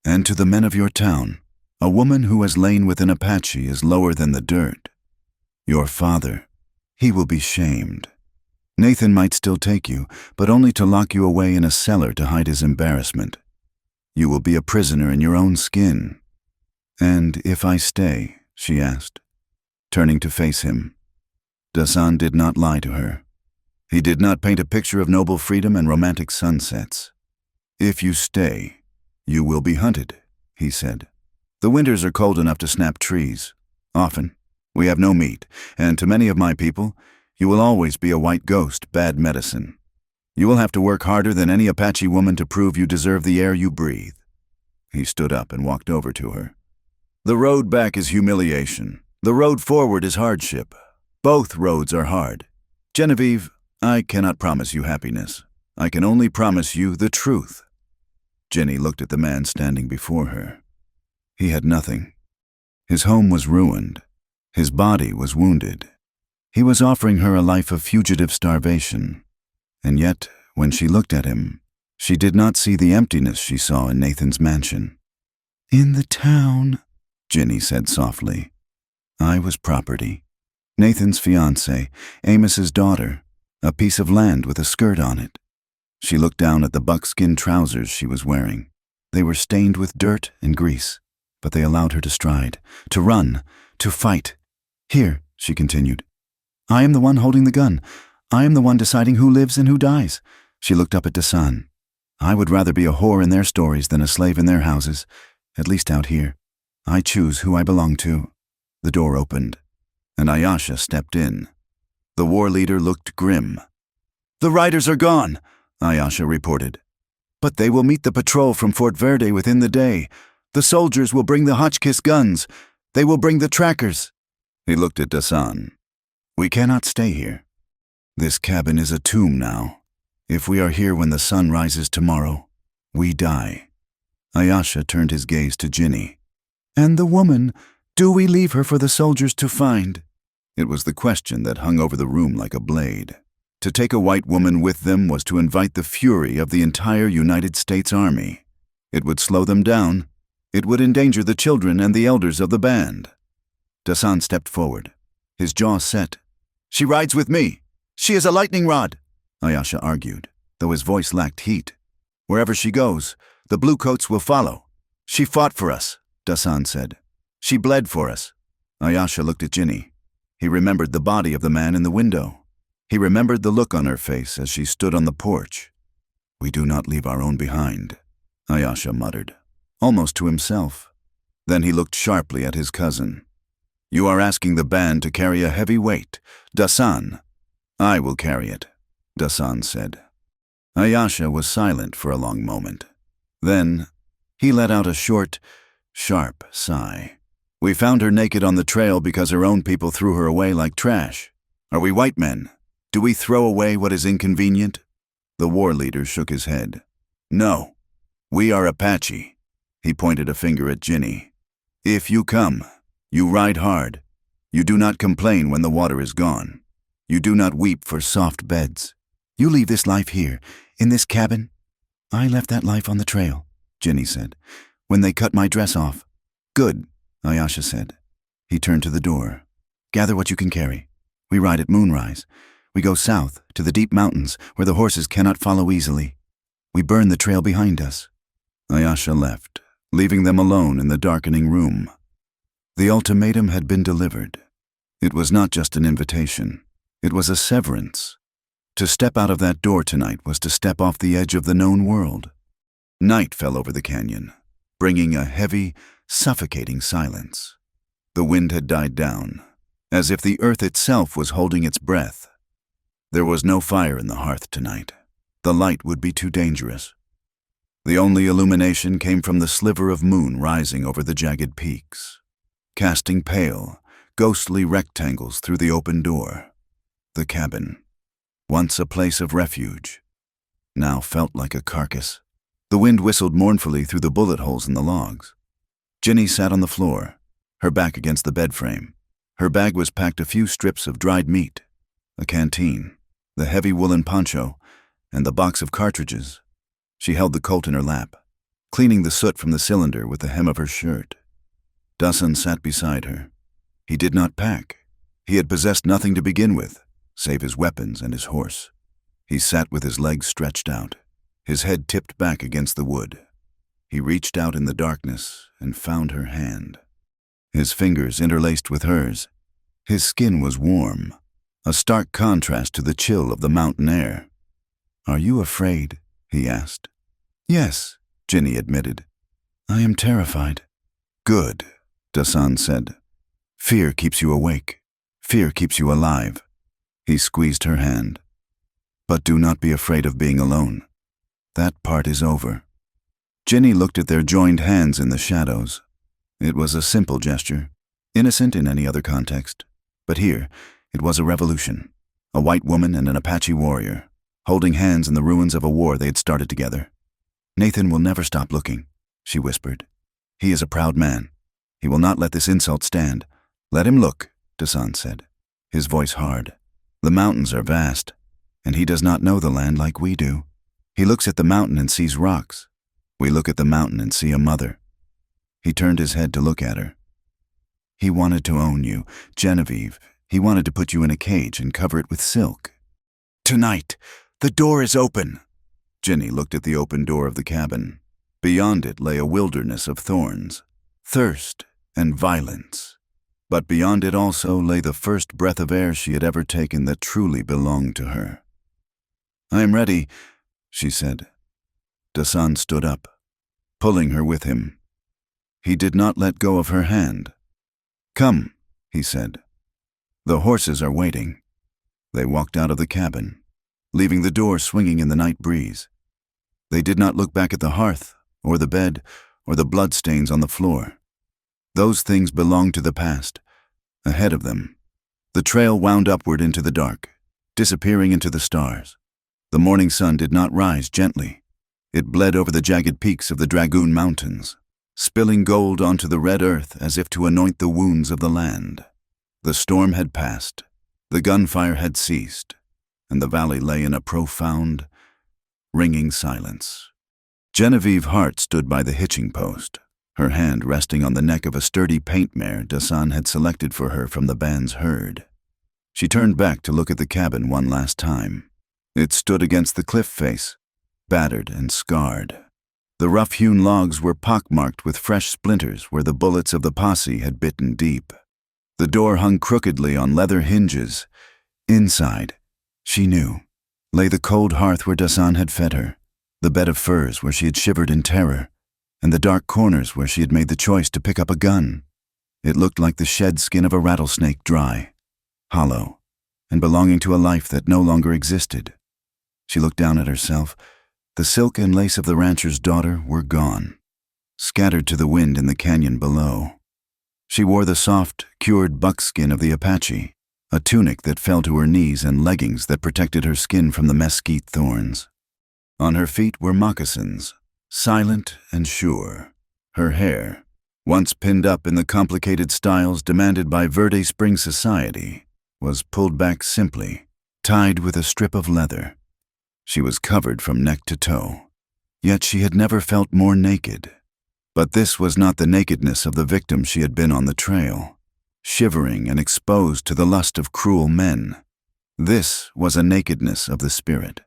"And to the men of your town, a woman who has lain with an Apache is lower than the dirt. Your father, he will be shamed. Nathan might still take you, but only to lock you away in a cellar to hide his embarrassment. You will be a prisoner in your own skin." "And if I stay?" she asked, turning to face him. Dasan did not lie to her. He did not paint a picture of noble freedom and romantic sunsets. "If you stay, you will be hunted," he said. "The winters are cold enough to snap trees. Often, we have no meat, and to many of my people, you will always be a white ghost, bad medicine. You will have to work harder than any Apache woman to prove you deserve the air you breathe." He stood up and walked over to her. "The road back is humiliation. The road forward is hardship. Both roads are hard. Genevieve, I cannot promise you happiness. I can only promise you the truth." Ginny looked at the man standing before her. He had nothing. His home was ruined. His body was wounded. He was offering her a life of fugitive starvation. And yet, when she looked at him, she did not see the emptiness she saw in Nathan's mansion. "In the town," Ginny said softly. "I was property. Nathan's fiancée, Amos's daughter, a piece of land with a skirt on it." She looked down at the buckskin trousers she was wearing. They were stained with dirt and grease, but they allowed her to stride, to run, to fight. "Here," she continued. "I am the one holding the gun. I am the one deciding who lives and who dies." She looked up at Dasan. "I would rather be a whore in their stories than a slave in their houses, at least out here. I choose who I belong to." The door opened, and Ayasha stepped in. The war leader looked grim. "The riders are gone," Ayasha reported. "But they will meet the patrol from Fort Verde within the day. The soldiers will bring the Hotchkiss guns. They will bring the trackers." He looked at Dasan. "We cannot stay here. This cabin is a tomb now. If we are here when the sun rises tomorrow, we die." Ayasha turned his gaze to Ginny. And the woman, do we leave her for the soldiers to find? It was the question that hung over the room like a blade. To take a white woman with them was to invite the fury of the entire United States Army. It would slow them down. It would endanger the children and the elders of the band. Dasan stepped forward, his jaw set. She rides with me. She is a lightning rod, Ayasha argued, though his voice lacked heat. Wherever she goes, the bluecoats will follow. She fought for us, Dasan said. She bled for us. Ayasha looked at Ginny. He remembered the body of the man in the window. He remembered the look on her face as she stood on the porch. We do not leave our own behind, Ayasha muttered, almost to himself. Then he looked sharply at his cousin. You are asking the band to carry a heavy weight, Dasan. I will carry it, Dasan said. Ayasha was silent for a long moment. Then he let out a short, sharp sigh. We found her naked on the trail because her own people threw her away like trash. Are we white men? Do we throw away what is inconvenient? The war leader shook his head. No, we are Apache. He pointed a finger at Ginny. If you come, you ride hard. You do not complain when the water is gone. You do not weep for soft beds. You leave this life here, in this cabin? I left that life on the trail, Ginny said, when they cut my dress off. Good, Ayasha said. He turned to the door. Gather what you can carry. We ride at moonrise. We go south to the deep mountains where the horses cannot follow easily. We burn the trail behind us. Ayasha left, leaving them alone in the darkening room. The ultimatum had been delivered. It was not just an invitation. It was a severance. To step out of that door tonight was to step off the edge of the known world. Night fell over the canyon, bringing a heavy, suffocating silence. The wind had died down, as if the earth itself was holding its breath. There was no fire in the hearth tonight. The light would be too dangerous. The only illumination came from the sliver of moon rising over the jagged peaks, casting pale, ghostly rectangles through the open door. The cabin, once a place of refuge, now felt like a carcass. The wind whistled mournfully through the bullet holes in the logs. Ginny sat on the floor, her back against the bed frame. Her bag was packed a few strips of dried meat, a canteen, the heavy woolen poncho, and the box of cartridges. She held the Colt in her lap, cleaning the soot from the cylinder with the hem of her shirt. Dasan sat beside her. He did not pack. He had possessed nothing to begin with, save his weapons and his horse. He sat with his legs stretched out, his head tipped back against the wood. He reached out in the darkness and found her hand. His fingers interlaced with hers. His skin was warm, a stark contrast to the chill of the mountain air. Are you afraid? He asked. Yes, Ginny admitted. I am terrified. Good, Dasan said. Fear keeps you awake. Fear keeps you alive. He squeezed her hand. But do not be afraid of being alone. That part is over. Ginny looked at their joined hands in the shadows. It was a simple gesture, innocent in any other context. But here, it was a revolution. A white woman and an Apache warrior, holding hands in the ruins of a war they had started together. Nathan will never stop looking, she whispered. He is a proud man. He will not let this insult stand. Let him look, Dasan said, his voice hard. The mountains are vast, and he does not know the land like we do. He looks at the mountain and sees rocks. We look at the mountain and see a mother. He turned his head to look at her. He wanted to own you, Genevieve. He wanted to put you in a cage and cover it with silk. Tonight, the door is open. Ginny looked at the open door of the cabin. Beyond it lay a wilderness of thorns, thirst, and violence. But beyond it also lay the first breath of air she had ever taken that truly belonged to her. I am ready, she said. Dasan stood up, pulling her with him. He did not let go of her hand. Come, he said. The horses are waiting. They walked out of the cabin, leaving the door swinging in the night breeze. They did not look back at the hearth, or the bed, or the bloodstains on the floor. Those things belonged to the past. Ahead of them, the trail wound upward into the dark, disappearing into the stars. The morning sun did not rise gently. It bled over the jagged peaks of the Dragoon Mountains. spilling gold onto the red earth as if to anoint the wounds of the land. The storm had passed, the gunfire had ceased, and the valley lay in a profound, ringing silence. Genevieve Hart stood by the hitching post, her hand resting on the neck of a sturdy paint mare Dasan had selected for her from the band's herd. She turned back to look at the cabin one last time. It stood against the cliff face, battered and scarred. The rough-hewn logs were pockmarked with fresh splinters where the bullets of the posse had bitten deep. The door hung crookedly on leather hinges. Inside, she knew, lay the cold hearth where Dasan had fed her, the bed of furs where she had shivered in terror, and the dark corners where she had made the choice to pick up a gun. It looked like the shed skin of a rattlesnake, dry, hollow, and belonging to a life that no longer existed. She looked down at herself. The silk and lace of the rancher's daughter were gone, scattered to the wind in the canyon below. She wore the soft, cured buckskin of the Apache, a tunic that fell to her knees and leggings that protected her skin from the mesquite thorns. On her feet were moccasins, silent and sure. Her hair, once pinned up in the complicated styles demanded by Verde Spring society, was pulled back simply, tied with a strip of leather. She was covered from neck to toe, yet she had never felt more naked. But this was not the nakedness of the victim she had been on the trail, shivering and exposed to the lust of cruel men. This was a nakedness of the spirit.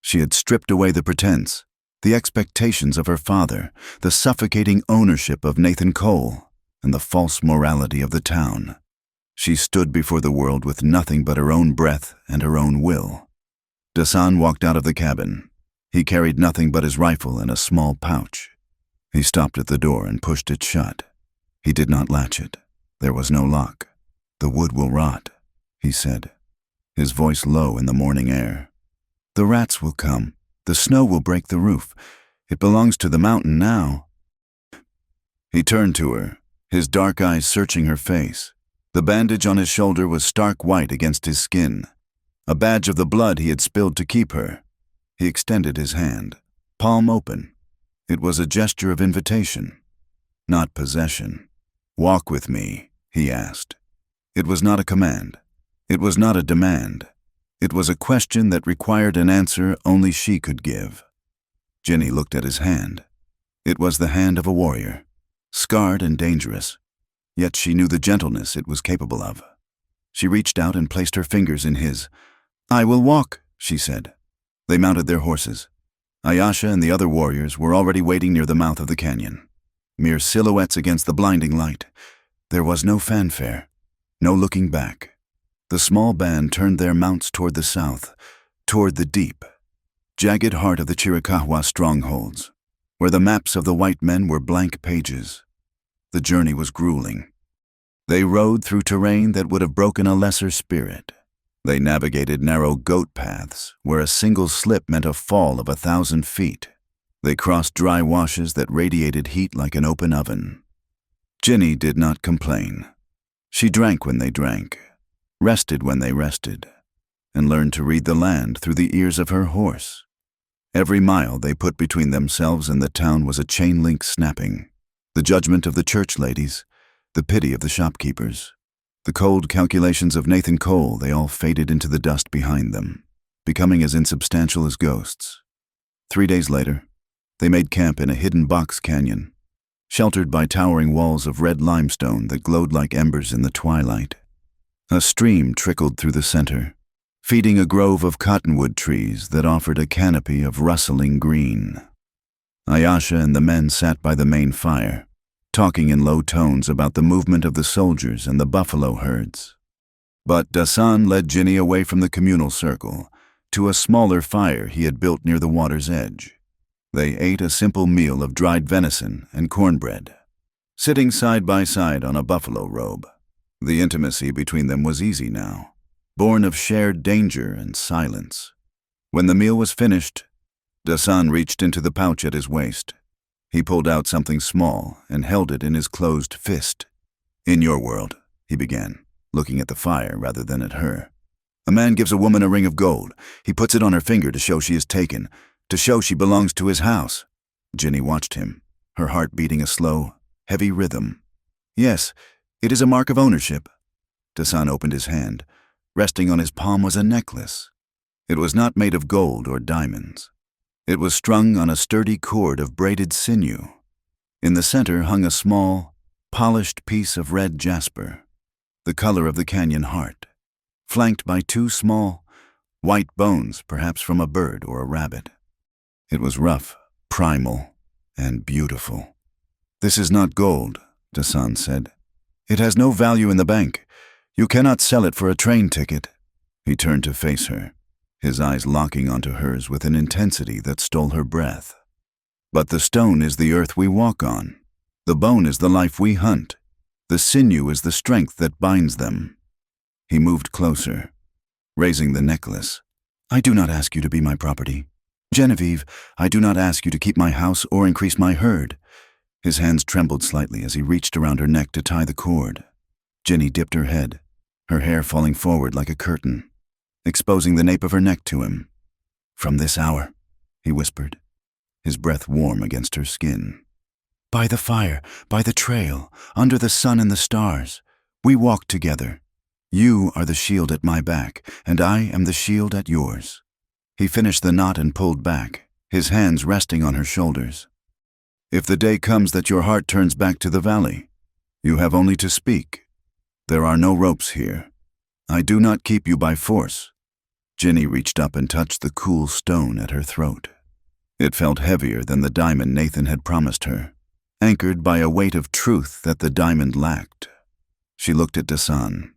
She had stripped away the pretense, the expectations of her father, the suffocating ownership of Nathan Cole, and the false morality of the town. She stood before the world with nothing but her own breath and her own will. Dasan walked out of the cabin. He carried nothing but his rifle and a small pouch. He stopped at the door and pushed it shut. He did not latch it. There was no lock. "The wood will rot," he said, his voice low in the morning air. "The rats will come. The snow will break the roof. It belongs to the mountain now." He turned to her, his dark eyes searching her face. The bandage on his shoulder was stark white against his skin, a badge of the blood he had spilled to keep her. He extended his hand, palm open. It was a gesture of invitation, not possession. "Walk with me," he asked. It was not a command. It was not a demand. It was a question that required an answer only she could give. Ginny looked at his hand. It was the hand of a warrior, scarred and dangerous, yet she knew the gentleness it was capable of. She reached out and placed her fingers in his. "I will walk," she said. They mounted their horses. Ayasha and the other warriors were already waiting near the mouth of the canyon, mere silhouettes against the blinding light. There was no fanfare, no looking back. The small band turned their mounts toward the south, toward the deep, jagged heart of the Chiricahua strongholds, where the maps of the white men were blank pages. The journey was grueling. They rode through terrain that would have broken a lesser spirit. They navigated narrow goat paths, where a single slip meant a fall of 1,000 feet. They crossed dry washes that radiated heat like an open oven. Ginny did not complain. She drank when they drank, rested when they rested, and learned to read the land through the ears of her horse. Every mile they put between themselves and the town was a chain link snapping, the judgment of the church ladies, the pity of the shopkeepers. The cold calculations of Nathan Cole, they all faded into the dust behind them, becoming as insubstantial as ghosts. 3 days later, they made camp in a hidden box canyon, sheltered by towering walls of red limestone that glowed like embers in the twilight. A stream trickled through the center, feeding a grove of cottonwood trees that offered a canopy of rustling green. Ayasha and the men sat by the main fire, talking in low tones about the movement of the soldiers and the buffalo herds. But Dasan led Ginny away from the communal circle to a smaller fire he had built near the water's edge. They ate a simple meal of dried venison and cornbread, sitting side by side on a buffalo robe. The intimacy between them was easy now, born of shared danger and silence. When the meal was finished, Dasan reached into the pouch at his waist. He pulled out something small and held it in his closed fist. "In your world," he began, looking at the fire rather than at her, "a man gives a woman a ring of gold. He puts it on her finger to show she is taken, to show she belongs to his house." Ginny watched him. her heart beating a slow, heavy rhythm. Yes, it is a mark of ownership. Dasan opened his hand. Resting on his palm was a necklace. It was not made of gold or diamonds. It was strung on a sturdy cord of braided sinew. In the center hung a small, polished piece of red jasper, the color of the canyon heart, flanked by two small, white bones, perhaps from a bird or a rabbit. It was rough, primal, and beautiful. "This is not gold," Dasan said. "It has no value in the bank. You cannot sell it for a train ticket." He turned to face her, his eyes locking onto hers with an intensity that stole her breath. "But the stone is the earth we walk on. The bone is the life we hunt. The sinew is the strength that binds them." He moved closer, raising the necklace. "I do not ask you to be my property. Genevieve, I do not ask you to keep my house or increase my herd." His hands trembled slightly as he reached around her neck to tie the cord. Jenny dipped her head, her hair falling forward like a curtain, exposing the nape of her neck to him. "From this hour," he whispered, his breath warm against her skin. "By the fire, by the trail, under the sun and the stars, we walk together. You are the shield at my back, and I am the shield at yours." He finished the knot and pulled back, his hands resting on her shoulders. "If the day comes that your heart turns back to the valley, you have only to speak. There are no ropes here. I do not keep you by force." Jenny reached up and touched the cool stone at her throat. It felt heavier than the diamond Nathan had promised her, anchored by a weight of truth that the diamond lacked. She looked at Dasan.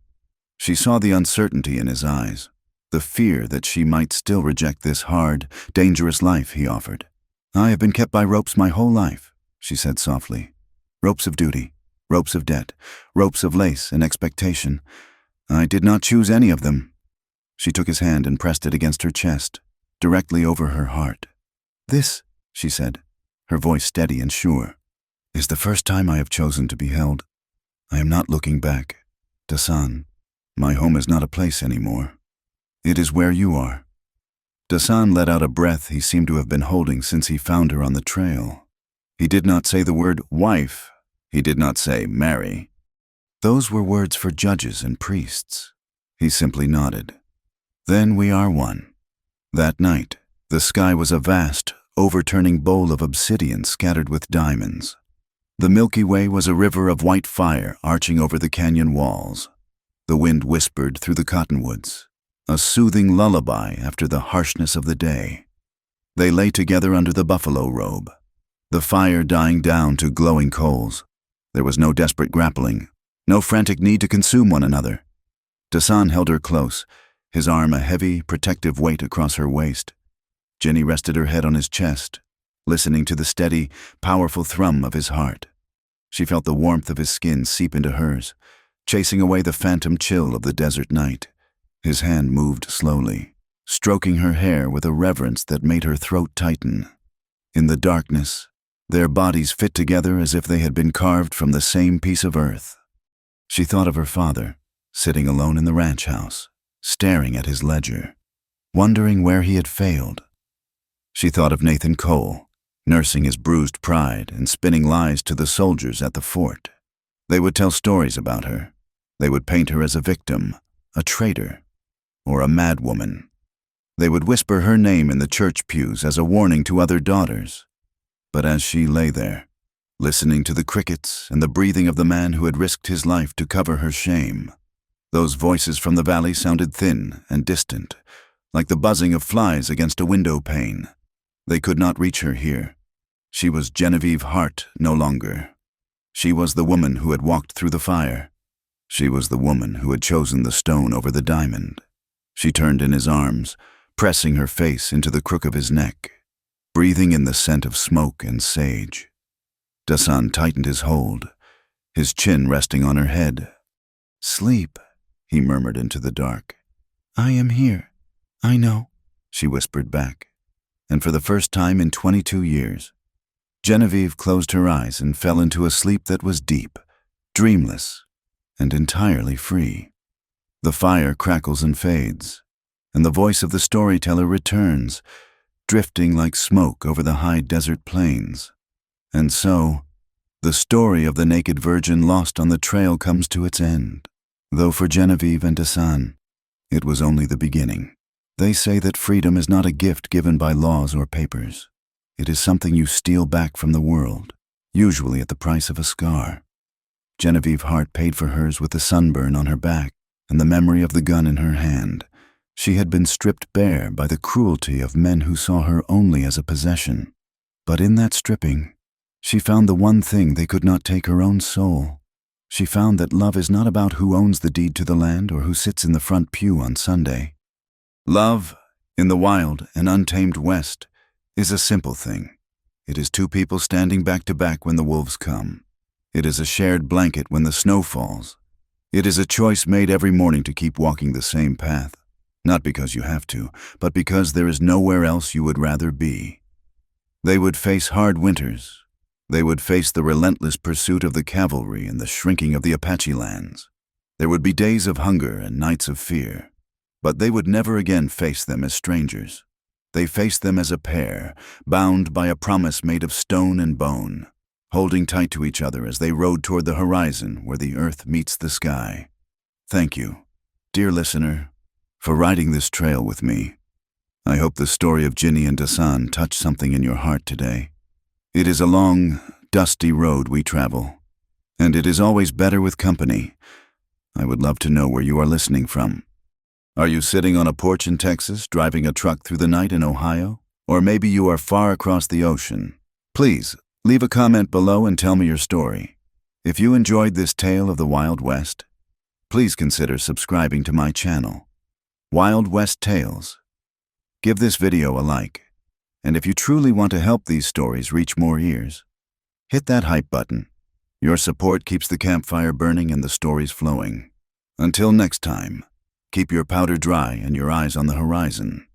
She saw the uncertainty in his eyes, the fear that she might still reject this hard, dangerous life he offered. "I have been kept by ropes my whole life," she said softly. "Ropes of duty, ropes of debt, ropes of lace and expectation. I did not choose any of them." She took his hand and pressed it against her chest, directly over her heart. "This," she said, her voice steady and sure, "is the first time I have chosen to be held. I am not looking back. Dasan, my home is not a place anymore. It is where you are." Dasan let out a breath he seemed to have been holding since he found her on the trail. He did not say the word wife. He did not say marry. Those were words for judges and priests. He simply nodded. "Then we are one." That night, the sky was a vast, overturning bowl of obsidian scattered with diamonds. The Milky Way was a river of white fire arching over the canyon walls. The wind whispered through the cottonwoods, a soothing lullaby after the harshness of the day. They lay together under the buffalo robe, the fire dying down to glowing coals. There was no desperate grappling, no frantic need to consume one another. Dasan held her close, his arm a heavy, protective weight across her waist. Jenny rested her head on his chest, listening to the steady, powerful thrum of his heart. She felt the warmth of his skin seep into hers, chasing away the phantom chill of the desert night. His hand moved slowly, stroking her hair with a reverence that made her throat tighten. In the darkness, their bodies fit together as if they had been carved from the same piece of earth. She thought of her father, sitting alone in the ranch house, staring at his ledger, wondering where he had failed. She thought of Nathan Cole, nursing his bruised pride and spinning lies to the soldiers at the fort. They would tell stories about her. They would paint her as a victim, a traitor, or a madwoman. They would whisper her name in the church pews as a warning to other daughters. But as she lay there, listening to the crickets and the breathing of the man who had risked his life to cover her shame, those voices from the valley sounded thin and distant, like the buzzing of flies against a window pane. They could not reach her here. She was Genevieve Hart no longer. She was the woman who had walked through the fire. She was the woman who had chosen the stone over the diamond. She turned in his arms, pressing her face into the crook of his neck, breathing in the scent of smoke and sage. Dasan tightened his hold, his chin resting on her head. "Sleep," he murmured into the dark. "I am here. I know," she whispered back. And for the first time in 22 years, Genevieve closed her eyes and fell into a sleep that was deep, dreamless, and entirely free. The fire crackles and fades, and the voice of the storyteller returns, drifting like smoke over the high desert plains. And so, the story of the naked virgin lost on the trail comes to its end. Though for Genevieve and Hassan, it was only the beginning. They say that freedom is not a gift given by laws or papers. It is something you steal back from the world, usually at the price of a scar. Genevieve Hart paid for hers with the sunburn on her back and the memory of the gun in her hand. She had been stripped bare by the cruelty of men who saw her only as a possession. But in that stripping, she found the one thing they could not take: her own soul. She found that love is not about who owns the deed to the land or who sits in the front pew on Sunday. Love, in the wild and untamed West, is a simple thing. It is two people standing back to back when the wolves come. It is a shared blanket when the snow falls. It is a choice made every morning to keep walking the same path, not because you have to, but because there is nowhere else you would rather be. They would face hard winters. They would face the relentless pursuit of the cavalry and the shrinking of the Apache lands. There would be days of hunger and nights of fear, but they would never again face them as strangers. They faced them as a pair, bound by a promise made of stone and bone, holding tight to each other as they rode toward the horizon where the earth meets the sky. Thank you, dear listener, for riding this trail with me. I hope the story of Ginny and Hassan touched something in your heart today. It is a long, dusty road we travel, and it is always better with company. I would love to know where you are listening from. Are you sitting on a porch in Texas, driving a truck through the night in Ohio? Or maybe you are far across the ocean. Please, leave a comment below and tell me your story. If you enjoyed this tale of the Wild West, please consider subscribing to my channel, Wild West Tales. Give this video a like. And if you truly want to help these stories reach more ears, hit that hype button. Your support keeps the campfire burning and the stories flowing. Until next time, keep your powder dry and your eyes on the horizon.